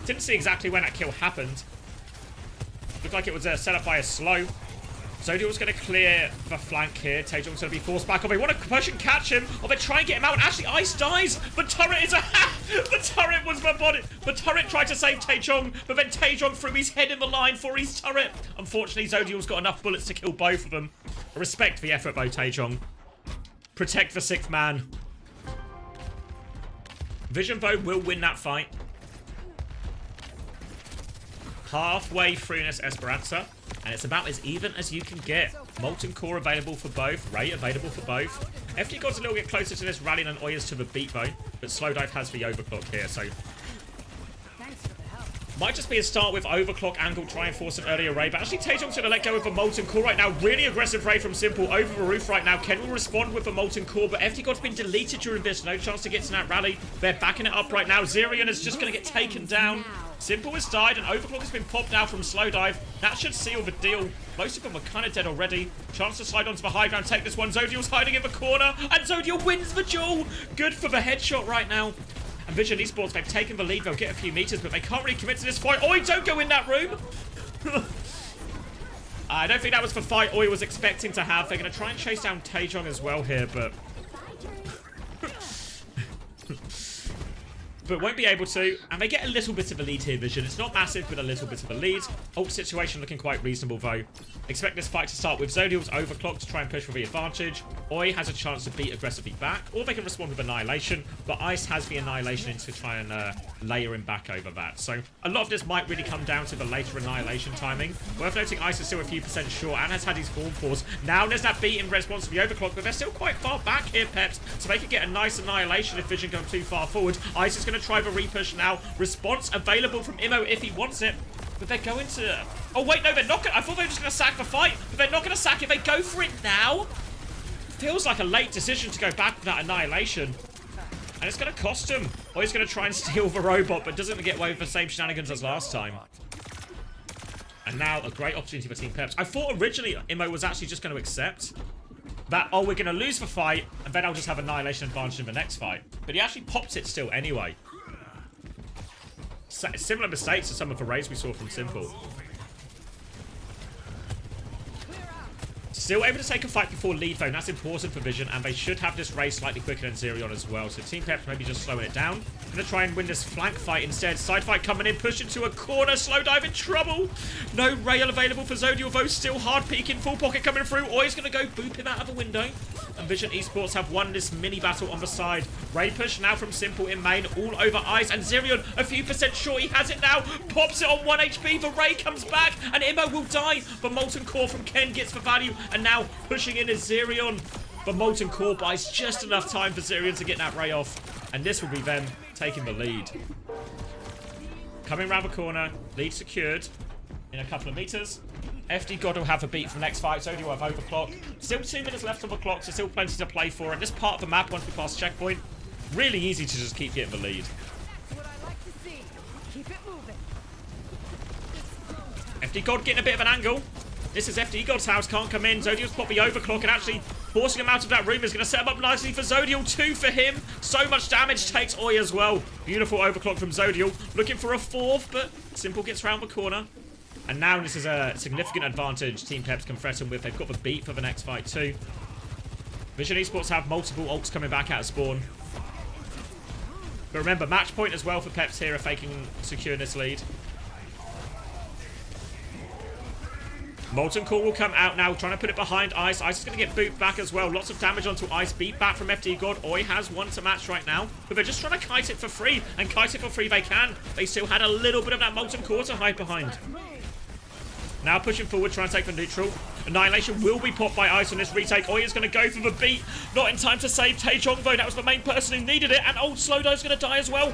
Didn't see exactly when that kill happened. Looked like it was set up by a slow. Zodiel's going to clear the flank here. Taejong's going to be forced back. Oh, they want to push and catch him. Oh, they try and get him out. And actually, Ice dies. The turret is a... the turret was the body. The turret tried to save Taejong, but then Taejong threw his head in the line for his turret. Unfortunately, Zodiel's got enough bullets to kill both of them. I respect the effort, though, Taejong. Protect the 6th man. Vision, though, will win that fight. Halfway through this Esperanza. And it's about as even as you can get. Molten Core available for both. Ray available for both. FD God's a little bit closer to this rally than Oya's to the beat though. But Slowdive has the overclock here, so... Might just be a start with overclock angle, try and force an earlier Ray. But actually Taejong's going to let go of the Molten Core right now. Really aggressive Ray from Simple over the roof right now. Ken will respond with the Molten Core, but FD God's been deleted during this. No chance to get to that rally. They're backing it up right now. Zerion is just going to get taken down. Simple has died, and Overclock has been popped out from Slowdive. That should seal the deal. Most of them are kind of dead already. Chance to slide onto the high ground, take this one. Zodiel's hiding in the corner, and Zodiel wins the duel. Good for the headshot right now. And Vision Esports, they've taken the lead. They'll get a few meters, but they can't really commit to this fight. Oi, don't go in that room. I don't think that was the fight Oi was expecting to have. They're going to try and chase down Taejong as well here, but won't be able to. And they get a little bit of a lead here, Vision. It's not massive, but a little bit of a lead. Ult situation looking quite reasonable, though. Expect this fight to start with Zodiel's overclock to try and push for the advantage. Oi has a chance to beat aggressively back, or they can respond with Annihilation, but Ice has the Annihilation in to try and layer him back over that. So a lot of this might really come down to the later Annihilation timing. Worth noting, Ice is still a few % short and has had his Form Force. Now there's that beat in response to the overclock, but they're still quite far back here, Peps, so they could get a nice Annihilation if Vision go too far forward. Ice is going to try the repush now. Response available from Imo if he wants it. But they're going to... Oh, wait, no, they're not going to... I thought they were just going to sack the fight. But they're not going to sack it. They go for it now. Feels like a late decision to go back to that Annihilation. And it's going to cost him. Or he's going to try and steal the robot, but doesn't get away with the same shenanigans as last time. And now a great opportunity for Team Peps. I thought originally Imo was actually just going to accept that, oh, we're going to lose the fight, and then I'll just have Annihilation advantage in the next fight. But he actually pops it still anyway. Similar mistakes to some of the raids we saw from Simple. Still able to take a fight before lead, though. That's important for Vision, and they should have this race slightly quicker than Zerion as well. So Team Peps maybe just slowing it down. Gonna try and win this flank fight instead. Side fight coming in, push into a corner. Slowdive in trouble. No rail available for Zodiel, though. Still hard peeking. Full pocket coming through. Oi's gonna go boop him out of the window. And Vision Esports have won this mini battle on the side. Ray push now from Simple in main, all over Ice. And Zerion, a few % short. He has it now. Pops it on 1 HP. The Ray comes back, and Imo will die. The Molten Core from Ken gets the value. And now pushing in is Zerion. The Molten Core buys just enough time for Zerion to get that Ray off. And this will be them taking the lead. Coming around the corner. Lead secured in a couple of meters. FD God will have a beat for the next fight. Zodiel will have overclock. Still 2 minutes left on the clock, so still plenty to play for. And this part of the map, once we pass checkpoint, really easy to just keep getting the lead. FD God getting a bit of an angle. This is FD God's house, can't come in. Zodiel's popped the overclock and actually forcing him out of that room is going to set him up nicely for Zodiel. 2 for him. So much damage takes Oi as well. Beautiful overclock from Zodiel. Looking for a 4th, but Simple gets round the corner. And now this is a significant advantage Team Peps can threaten with. They've got the beat for the next fight too. Vision Esports have multiple ults coming back out of spawn. But remember, match point as well for Peps here if they can secure this lead. Molten Core will come out now, trying to put it behind Ice. Ice is going to get booped back as well. Lots of damage onto Ice. Beat back from FD God. Oi has one to match right now. But they're just trying to kite it for free. And kite it for free they can. They still had a little bit of that Molten Core to hide behind. Now pushing forward, trying to take the neutral. Annihilation will be popped by Ice on this retake. Oi is going to go for the beat. Not in time to save Taejong, though. That was the main person who needed it. And old Slowdive's going to die as well.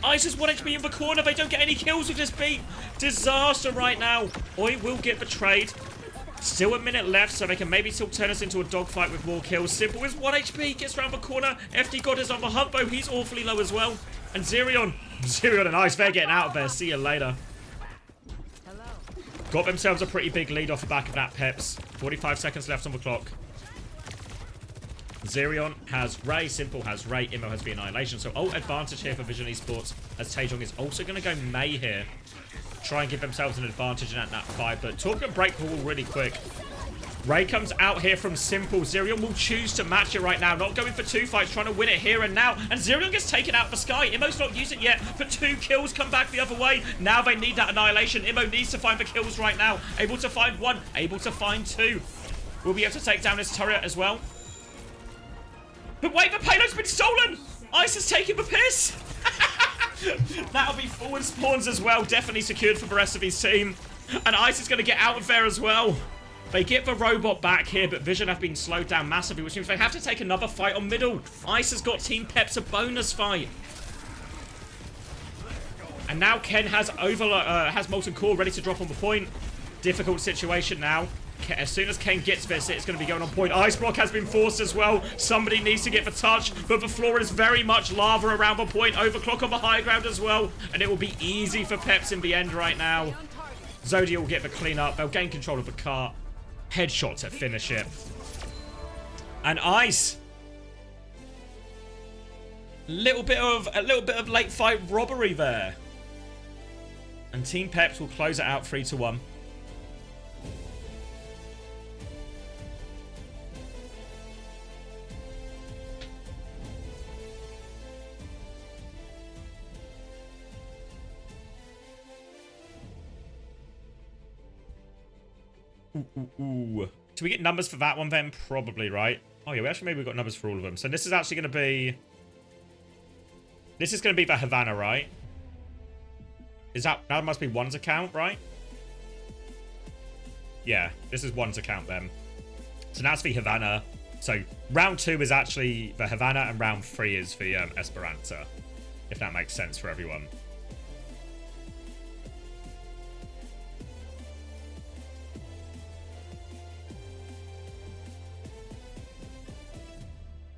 Ice is 1 HP in the corner. They don't get any kills with this beat. Disaster right now. Oi will get betrayed. Still a minute left, so they can maybe still turn us into a dogfight with more kills. Simple is 1 HP. Gets around the corner. FD God is on the hunt, though. He's awfully low as well. And Zerion and Ice, they're getting out of there. See you later. Got themselves a pretty big lead off the back of that, Peps. 45 seconds left on the clock. Zerion has Ray, Simple has Ray, Imo has the Annihilation. So ult advantage here for Vision Esports, as Taejong is also going to go Mei here. Try and give themselves an advantage in that fight. But talking break the wall really quick. Ray comes out here from Simple. Zirion will choose to match it right now. Not going for 2 fights, trying to win it here and now. And Zirion gets taken out of the sky. Immo's not used it yet, but 2 kills come back the other way. Now they need that annihilation. Immo needs to find the kills right now. Able to find 1, able to find 2. Will be able to take down his turret as well. But wait, the payload's been stolen! Ice is taking the piss! That'll be forward spawns as well. Definitely secured for the rest of his team. And Ice is going to get out of there as well. They get the robot back here, but Vision have been slowed down massively, which means they have to take another fight on middle. Ice has got Team Peps a bonus fight. And now Ken has Molten Core ready to drop on the point. Difficult situation now. As soon as Ken gets this, it's going to be going on point. Ice Block has been forced as well. Somebody needs to get the touch, but the floor is very much lava around the point. Overclock on the high ground as well, and it will be easy for Peps in the end right now. Zodia will get the cleanup. They'll gain control of the cart. Headshot to finish it. And Ice. A little bit of late fight robbery there. And Team Peps will close it out 3-1. Ooh. Do we get numbers for that one then? Probably, right? Oh yeah, maybe we've got numbers for all of them. So this is actually going to be... This is going to be the Havana, right? Is that must be one's account, right? Yeah, this is one's account then. So now it's the Havana. So round 2 is actually the Havana and round 3 is the Esperanza. If that makes sense for everyone.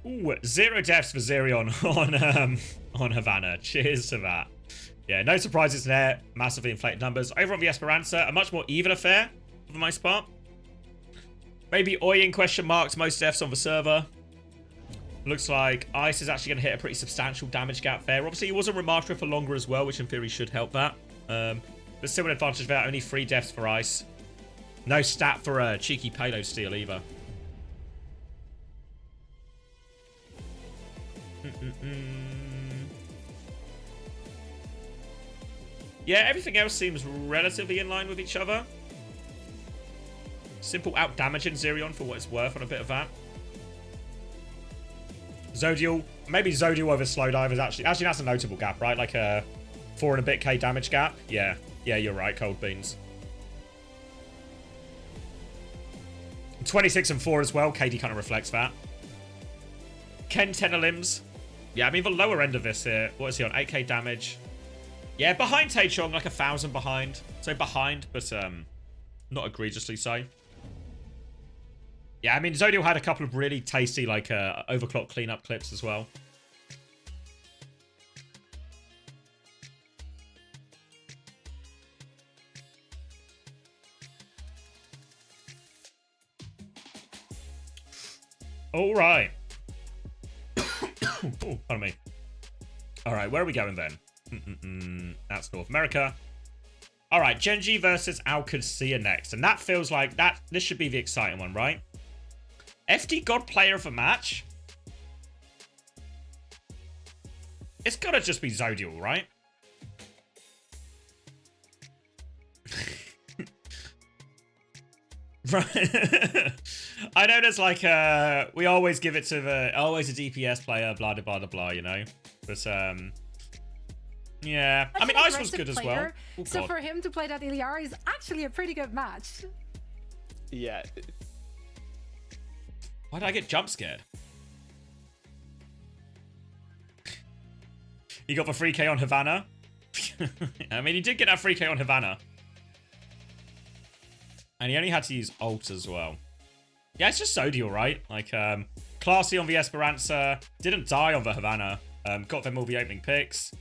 Ooh, 0 deaths for Zirion on Havana. Cheers to that. Yeah, no surprises there. Massively inflated numbers. Over on the Esperanza, a much more even affair for the most part. Maybe Oyin question marks, most deaths on the server. Looks like Ice is actually going to hit a pretty substantial damage gap there. Obviously, he wasn't remastered for longer as well, which in theory should help that. But still an advantage there. Only 3 deaths for Ice. No stat for a cheeky payload steal either. Yeah, everything else seems relatively in line with each other. Simple out-damaging Zirion for what it's worth on a bit of that. Zodial. Maybe Zodial over Slowdive is actually that's a notable gap, right? Like a 4 and a bit K damage gap. Yeah, you're right, Cold Beans. 26 and 4 as well. KD kind of reflects that. Ken 10 limbs. Yeah, I mean, the lower end of this here. What is he on? 8k damage. Yeah, behind Taechong, like 1,000 behind. So behind, but not egregiously so. Yeah, I mean, Zodial had a couple of really tasty, like, overclock cleanup clips as well. All right. Oh, pardon me. All right, where are we going then? That's North America. All right, Genji versus OWCS next. And that feels like this should be the exciting one, right? FD God Player of the match? It's got to just be Zodial, right? Right. I know there's like we always give it to always a DPS player, blah blah blah blah, you know. But yeah, I mean Ice was good as well. Oh, so for him to play that Iliari is actually a pretty good match. Yeah. Why did I get jump scared? He got the 3k on Havana. I mean, he did get that 3k on Havana. And he only had to use ult as well. Yeah, it's just Zodial, right? Like, classy on the Esperanza. Didn't die on the Havana. Got them all the opening picks.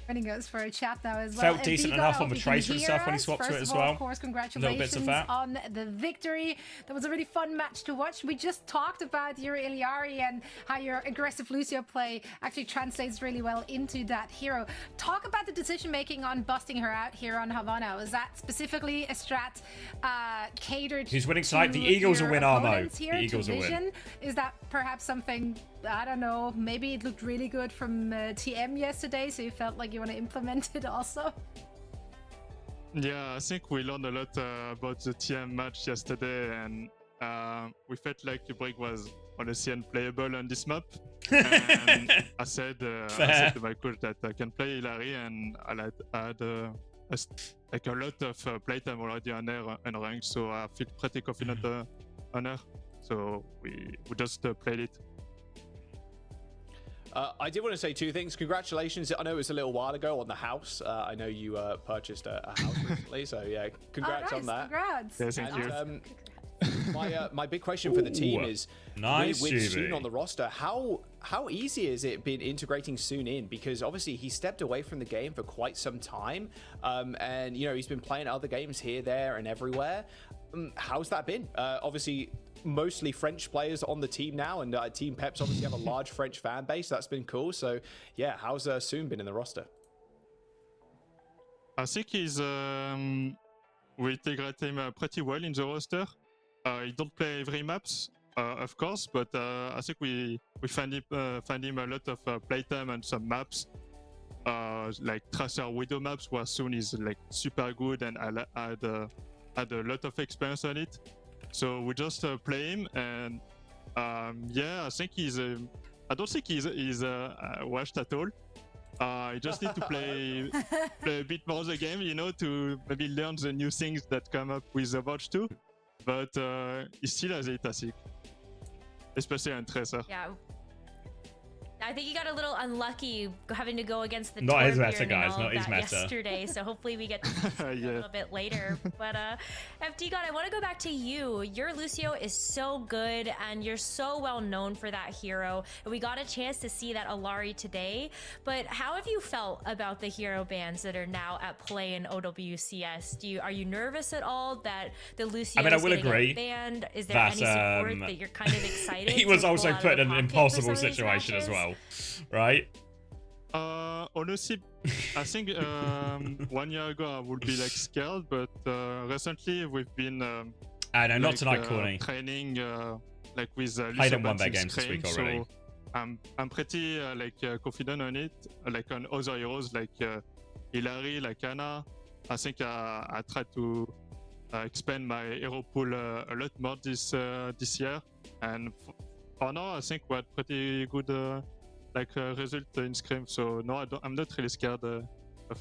Running goes for a chat now as well. Felt decent enough on the tracer and stuff when he swapped to it as well. Of course, Little bits of congratulations that. on the victory. That was a really fun match to watch. We just talked about your Iliari and how your aggressive Lucio play actually translates really well into that hero. Talk about the decision making on busting her out here on Havana. Was that specifically a strat catered? Who's winning tonight? to The Eagles will your win, Armo. opponents here, The Eagles to will win. Vision? Is that perhaps something, I don't know, maybe it looked really good from TM yesterday, so you felt like you want to implement it also? Yeah, I think we learned a lot about the TM match yesterday, and we felt like the break was honestly unplayable on this map. And I said to my coach that I can play Hilary, and I had like a lot of playtime already on her and rank, so I feel pretty confident on her. So we just played it. I did want to say two things. Congratulations. I know it was a little while ago on the house. I know you purchased a house recently, so yeah, congrats on that. Congrats. Yeah, thank you. My big question for the team is, Nice, with GB. Soon on the roster, how easy has it been integrating Soon in? Because obviously he stepped away from the game for quite some time, and you know he's been playing other games here, there, and everywhere. How's that been? Obviously, mostly French players on the team now, and Team Peps obviously have a large French fan base. That's been cool. So yeah, how's Soon been in the roster? I think we integrate him pretty well in the roster. He don't play every maps, of course, but I think we find him a lot of playtime and some maps, like Tracer Widow maps, where Soon is like super good and had a lot of experience on it. So we just play him, and yeah, I think I don't think he's washed at all. You just need to play a bit more the game, you know, to maybe learn the new things that come up with Overwatch 2. But he still has it, I think, especially on Tracer. Yeah. I think he got a little unlucky having to go against the Not his Torbjorn meta, and guys, all not of his that meta. yesterday. So hopefully we get to see him a little bit later. But FD God, I want to go back to you. Your Lucio is so good, and you're so well known for that hero. And we got a chance to see that Alari today. But how have you felt about the hero bans that are now at play in OWCS? Are you nervous at all that the Lucio I mean, I is will getting agree banned? Is there that, any support that you're kind of excited? he was to also pull out of put the in an pocket for impossible some of these situation as matches? well, right? Honestly, I think 1 year ago I would be like scared, but recently we've been No, not like, tonight, Corny. training like with Played and Lucio won their bans in games this week Scream, already. So I'm pretty confident on it. Like on other heroes like Hilary, like Anna, I think I tried to expand my hero pool a lot more this year, and for now I think we had pretty good result in Scream. So no, I'm not really scared of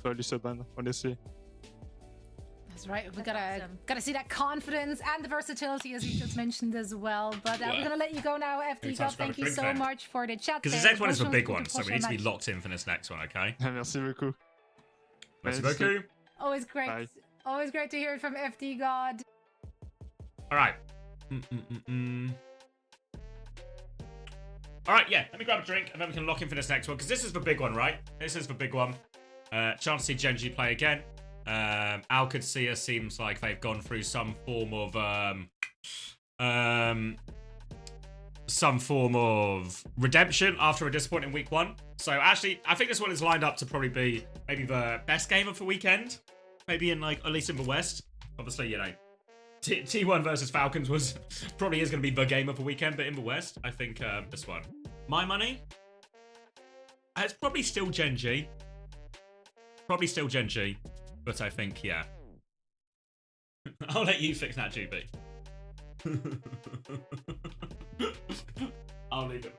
Lucio ban, honestly. That's right. We That's gotta see that confidence and the versatility, as you just mentioned as well. But we're gonna let you go now, FD Anytime, God. Thank you drink so then. much for the chat. Because this there. next one is the Both big really one, good so we push need to on be that. locked in for this next one, okay? Merci beaucoup. Merci Merci. beaucoup. Always great. Bye. Always great to hear it from FD God. All right. All right, yeah. Let me grab a drink, and then we can lock in for this next one, because this is the big one, right? This is the big one. Chance to see Genji play again. Alcadcia seems like they've gone through some form of redemption after a disappointing week one. So actually, I think this one is lined up to probably be maybe the best game of the weekend. Maybe in like, at least in the West. Obviously, you know, T1 versus Falcons was probably is going to be the game of the weekend, but in the West, I think this one. My money? It's probably still Genji. Probably still Genji. But I think, yeah. I'll let you fix that, GB. I'll leave it.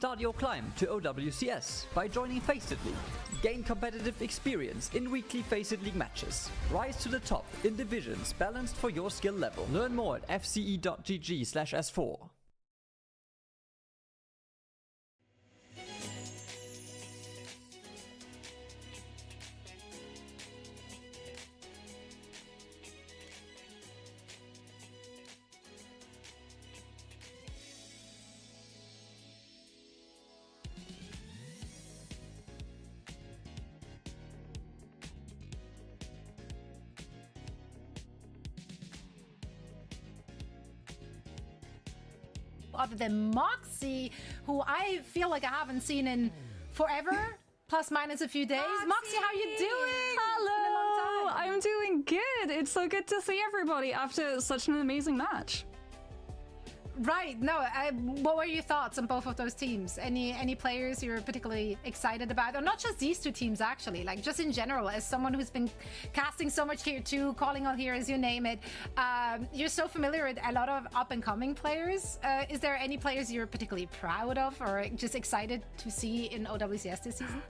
Start your climb to OWCS by joining Faceit League. Gain competitive experience in weekly Faceit League matches. Rise to the top in divisions balanced for your skill level. Learn more at fce.gg/s4. Other than Moxie, who I feel like I haven't seen in forever, plus minus a few days. Moxie, how you doing? Hello, I'm doing good. It's so good to see everybody after such an amazing match. Right. No. What were your thoughts on both of those teams? Any players you're particularly excited about, or not just these two teams actually? Like just in general, as someone who's been casting so much Tier 2, calling all heroes, you name it. You're so familiar with a lot of up and coming players. Is there any players you're particularly proud of, or just excited to see in OWCS this season?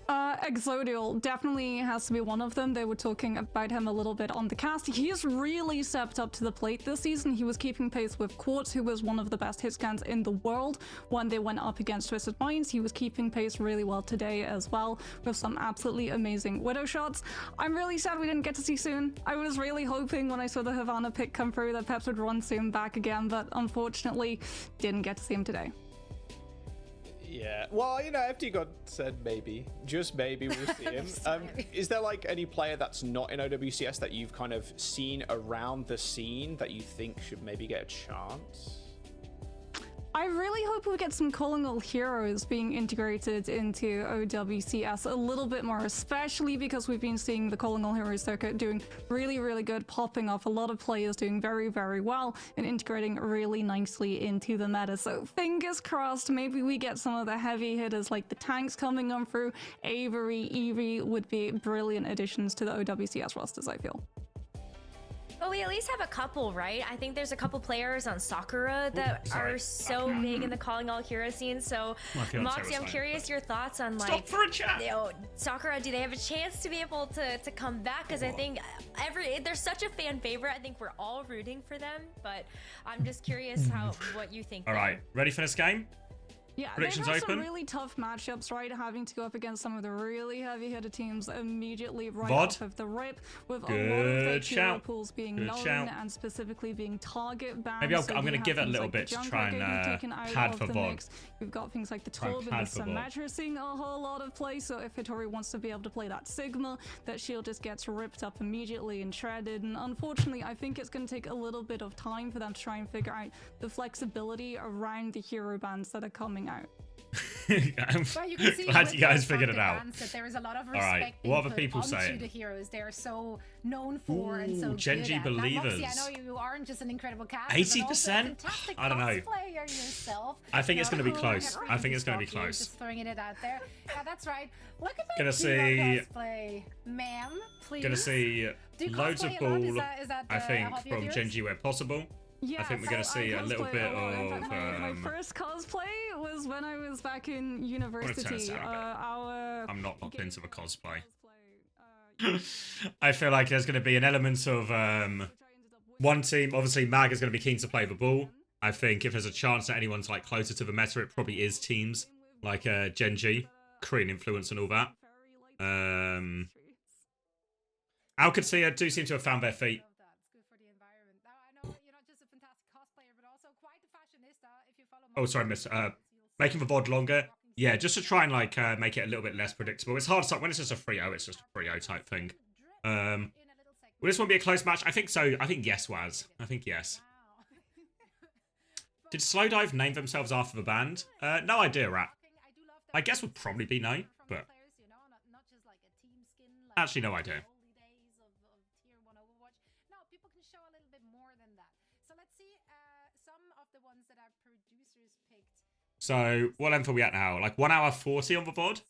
Exodial definitely has to be one of them. They were talking about him a little bit on the cast. He's really stepped up to the plate this season. He was keeping pace with Quartz, who was one of the best hit scans in the world when they went up against Twisted Minds. He was keeping pace really well today as well, with some absolutely amazing Widow shots. I'm really sad we didn't get to see Soon. I was really hoping when I saw the Havana pick come through that Peps would run Soon back again, but unfortunately didn't get to see him today. Yeah, well, you know, FD God said maybe, just maybe we'll see him. Is there like any player that's not in OWCS that you've kind of seen around the scene that you think should maybe get a chance? I really hope we get some calling all heroes being integrated into OWCS a little bit more, especially because we've been seeing the calling all heroes circuit doing really, really good, popping off a lot of players doing very, very well and integrating really nicely into the meta. So fingers crossed, maybe we get some of the heavy hitters like the tanks coming on through. Avery, Eevee would be brilliant additions to the OWCS rosters, I feel. Well, we at least have a couple, right? I think there's a couple players on Sakura that are so big in the calling all hero scene. So, Moxie, I'm curious your thoughts on like, you know, Sakura. Do they have a chance to be able to come back? Because I think they're such a fan favorite. I think we're all rooting for them, but I'm just curious what you think. All right, ready for this game? Yeah, predictions they've had open. some really tough matchups, right? Having to go up against some of the really heavy-hitter teams immediately right VOD. off of the rip, with a lot of their hero pools being known and specifically being target banned. Maybe I'm going to give it a little bit to try and pad for VOD. We've got things like the Torb and the Symmetra seeing a whole lot of play, so if Hitori wants to be able to play that Sigma, that shield just gets ripped up immediately and shredded, and unfortunately I think it's going to take a little bit of time for them to try and figure out the flexibility around the hero bans that are coming out. Well, you can see glad you guys figured it out. That there is a lot of respect. All right, what other people saying? The heroes they're so known for and so Genji good at. believers. Now, Moxie, I know you aren't just an incredible caster, 80%? I don't know. Yourself. I think it's going to be close. I think it's going to be close. Just throwing it out there. Yeah, that's right. Look at that gonna see cosplay, ma'am. Please. Gonna see loads of ball. I think from Genji where possible. Yes, I think we're going to see a little bit of... my first cosplay was when I was back in university. I'm not locked into the cosplay. I feel like there's going to be an element of one team. Obviously, Mag is going to be keen to play the ball. I think if there's a chance that anyone's like closer to the meta, it probably is teams like Genji, Korean influence and all that. Alcatia do seem to have found their feet. Oh, sorry, miss. Making the VOD longer. Yeah, just to try and like make it a little bit less predictable. It's hard to when it's just a 3-0, it's just a 3-0 type thing. Will this one be a close match? I think so. I think yes, Waz. I think yes. Did Slowdive name themselves after the band? No idea, Rat. I guess would probably be no, but actually no idea. So, what length are we at now? Like 1 hour 40 on the VOD?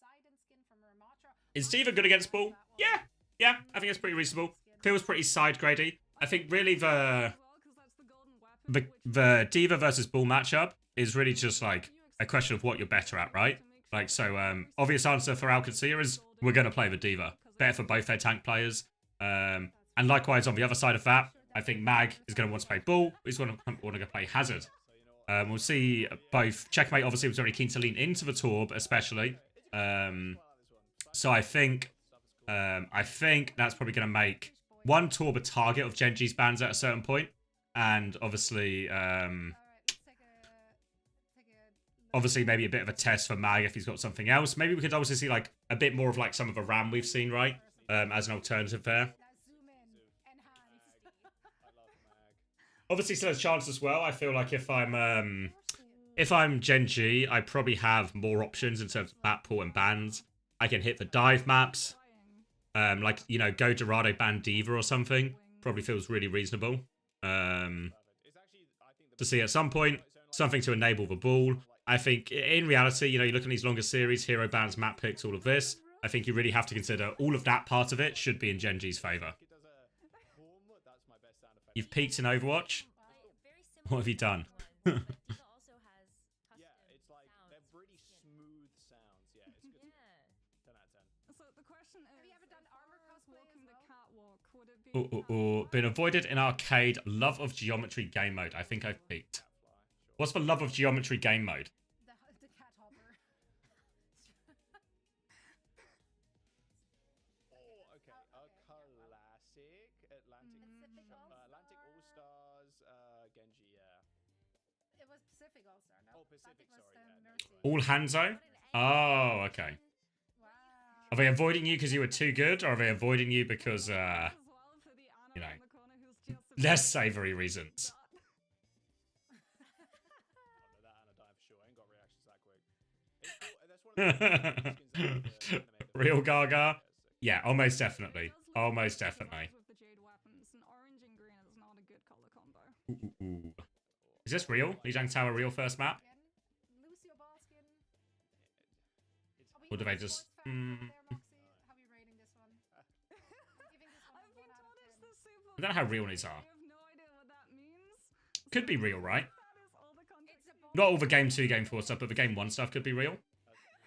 Is Diva good against Bull? Yeah, I think it's pretty reasonable. Feels pretty side grady. I think really the Diva versus Bull matchup is really just like a a question of what you're better at, right? Like, so obvious answer for Alcacia is we're going to play the D.Va. Better for both their tank players. And likewise, on the other side of that, I think Mag is going to want to play Bull. He's going to want to play Hazard. We'll see both. Checkmate obviously was very keen to lean into the Torb, especially. So I think that's probably going to make one Torb a target of Genji's bans at a certain point, and obviously, maybe a bit of a test for Mag if he's got something else. Maybe we could obviously see like a bit more of like some of the Ram we've seen, right? As an alternative there. Obviously, still has chance as well. I feel like if I'm Genji, I probably have more options in terms of map pool and bans. I can hit the dive maps. Like, you know, go Dorado ban D.Va or something. Probably feels really reasonable. To see at some point, something to enable the ball. I think in reality, you know, you look at these longer series, hero bans, map picks, all of this. I think you really have to consider all of that part of it should be in Genji's favor. You've peaked in Overwatch? What have you done? Yeah, it's like they're pretty smooth sounds. Yeah, it's good. 10 out of 10. So the question is, have you ever done armor cosplay walking the catwalk? Would it be Been avoided in arcade. Love of geometry game mode. I think I've peaked. What's the love of geometry game mode? The cat hopper. Oh, okay. A classic Atlantic All-Stars Genji, yeah. It was Pacific All-Star, no? Oh, Pacific, Atlantic sorry, was yeah, Mercy. All Hanzo? Oh, okay. Wow. Are they avoiding you because you were too good, or are they avoiding you because, you know, less savory reasons? Real Gaga? Yeah, almost definitely. Almost definitely. Ooh. Is this real? Lijiang Tower real first map? Or do they just... How are you rating this one? I don't know how real these are. Could be real, right? Not all the Game 2, Game 4 stuff, but the Game 1 stuff could be real.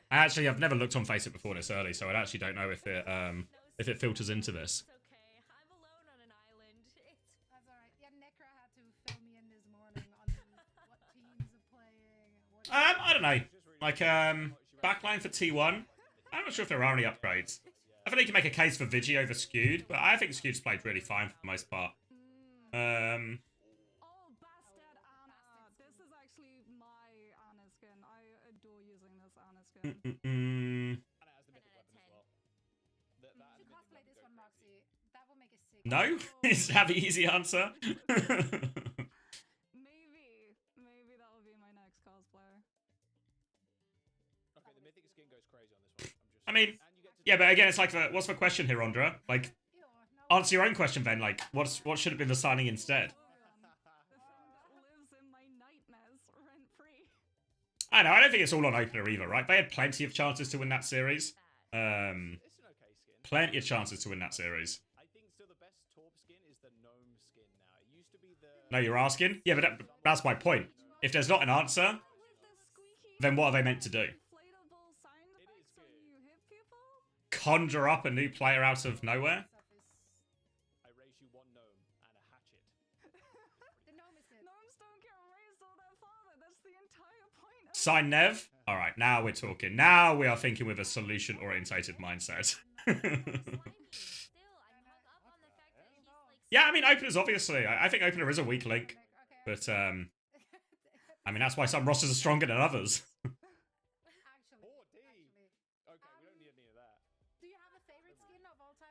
I've never looked on Facebook before this early, so I actually don't know if it filters into this. It's okay. I'm alone on an island. That's alright. Yeah, Necra had to fill me in this morning on what teams are playing. I don't know. Like, backline for T1. I'm not sure if there are any upgrades. I think you can make a case for Vigi over Skewed, but I think Skewed's played really fine for the most part. Oh, Bastard Anna. This is actually my Anna skin. I adore using this Anna skin. Anna has the mythic weapon as well. You should cosplay this one, Moxie. That will make it sick. No? Is that the easy answer? Maybe that will be my next cosplay. Okay, the mythic skin goes crazy on this one. I mean, yeah, but again, it's like, what's the question here, Andra? Like, answer your own question, then. Like, what should have been the signing instead? I know, I don't think it's all on opener either, right? They had plenty of chances to win that series. Plenty of chances to win that series. I think still the best Torb skin is the gnome skin now. It used to be the... No, you're asking? Yeah, but that's my point. If there's not an answer, then what are they meant to do? Conjure up a new player out of nowhere? I raise you one gnome and a hatchet. The gnome is good. Gnomes don't get raised all that far. That's the entire point. Sign Nev? Alright, now we're talking. Now we are thinking with a solution-orientated mindset. Yeah, I mean, openers, obviously. I think opener is a weak link. But, I mean, that's why some rosters are stronger than others.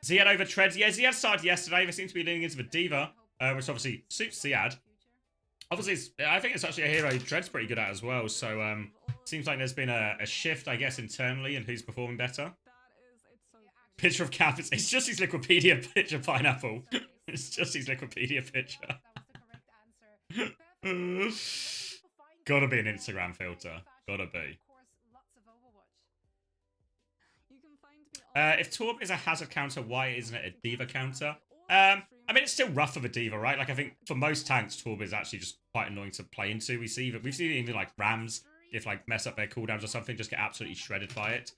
Ziad over Treads. Yeah, Ziad started yesterday. They seem to be leaning into the D.Va, which obviously suits Ziad. Obviously, I think it's actually a hero Tread's pretty good at as well. So, seems like there's been a shift, I guess, internally in who's performing better. Picture of Cap. It's just his Liquipedia picture, Pineapple. It's just his Liquipedia picture. Gotta be an Instagram filter. Gotta be. If Torb is a hazard counter, why isn't it a D.Va counter? I mean, it's still rough of a D.Va, right? Like, I think for most tanks, Torb is actually just quite annoying to play into. We've seen it even like Rams if like mess up their cooldowns or something, just get absolutely shredded by it.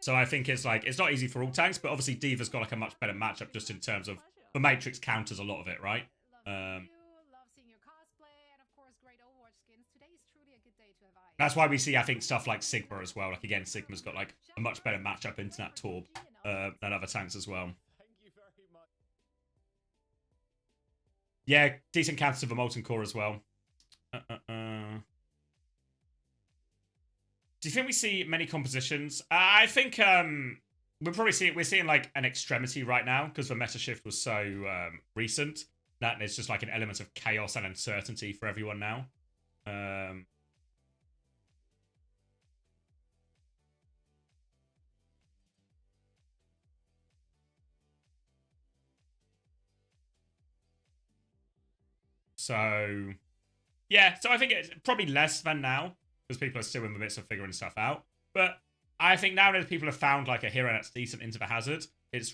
So I think it's like, it's not easy for all tanks, but obviously D.Va's got like a much better matchup just in terms of the Matrix counters a lot of it, right? That's why we see, I think, stuff like Sigma as well. Like, again, Sigma's got, like, a much better matchup into that Torb than other tanks as well. Yeah, decent counters of a Molten Core as well. Do you think we see many compositions? I think we're seeing, like, an extremity right now because the meta shift was so recent that there's just, like, an element of chaos and uncertainty for everyone now. So, yeah. So I think it's probably less than now because people are still in the midst of figuring stuff out. But I think now that people have found like a hero that's decent into the hazard, it's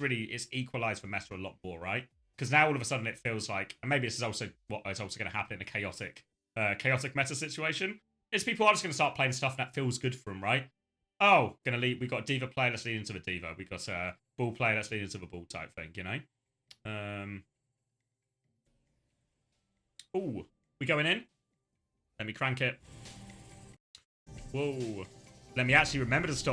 equalized the meta a lot more, right? Because now all of a sudden it feels like, and maybe this is also what is also going to happen in a chaotic meta situation, is people are just going to start playing stuff that feels good for them, right? Oh, gonna lead. We got a D.Va player, let's lead into the D.Va. We got a ball player, let's lead into the ball type thing, you know. Ooh, we going in? Let me crank it. Whoa. Let me actually remember to stop.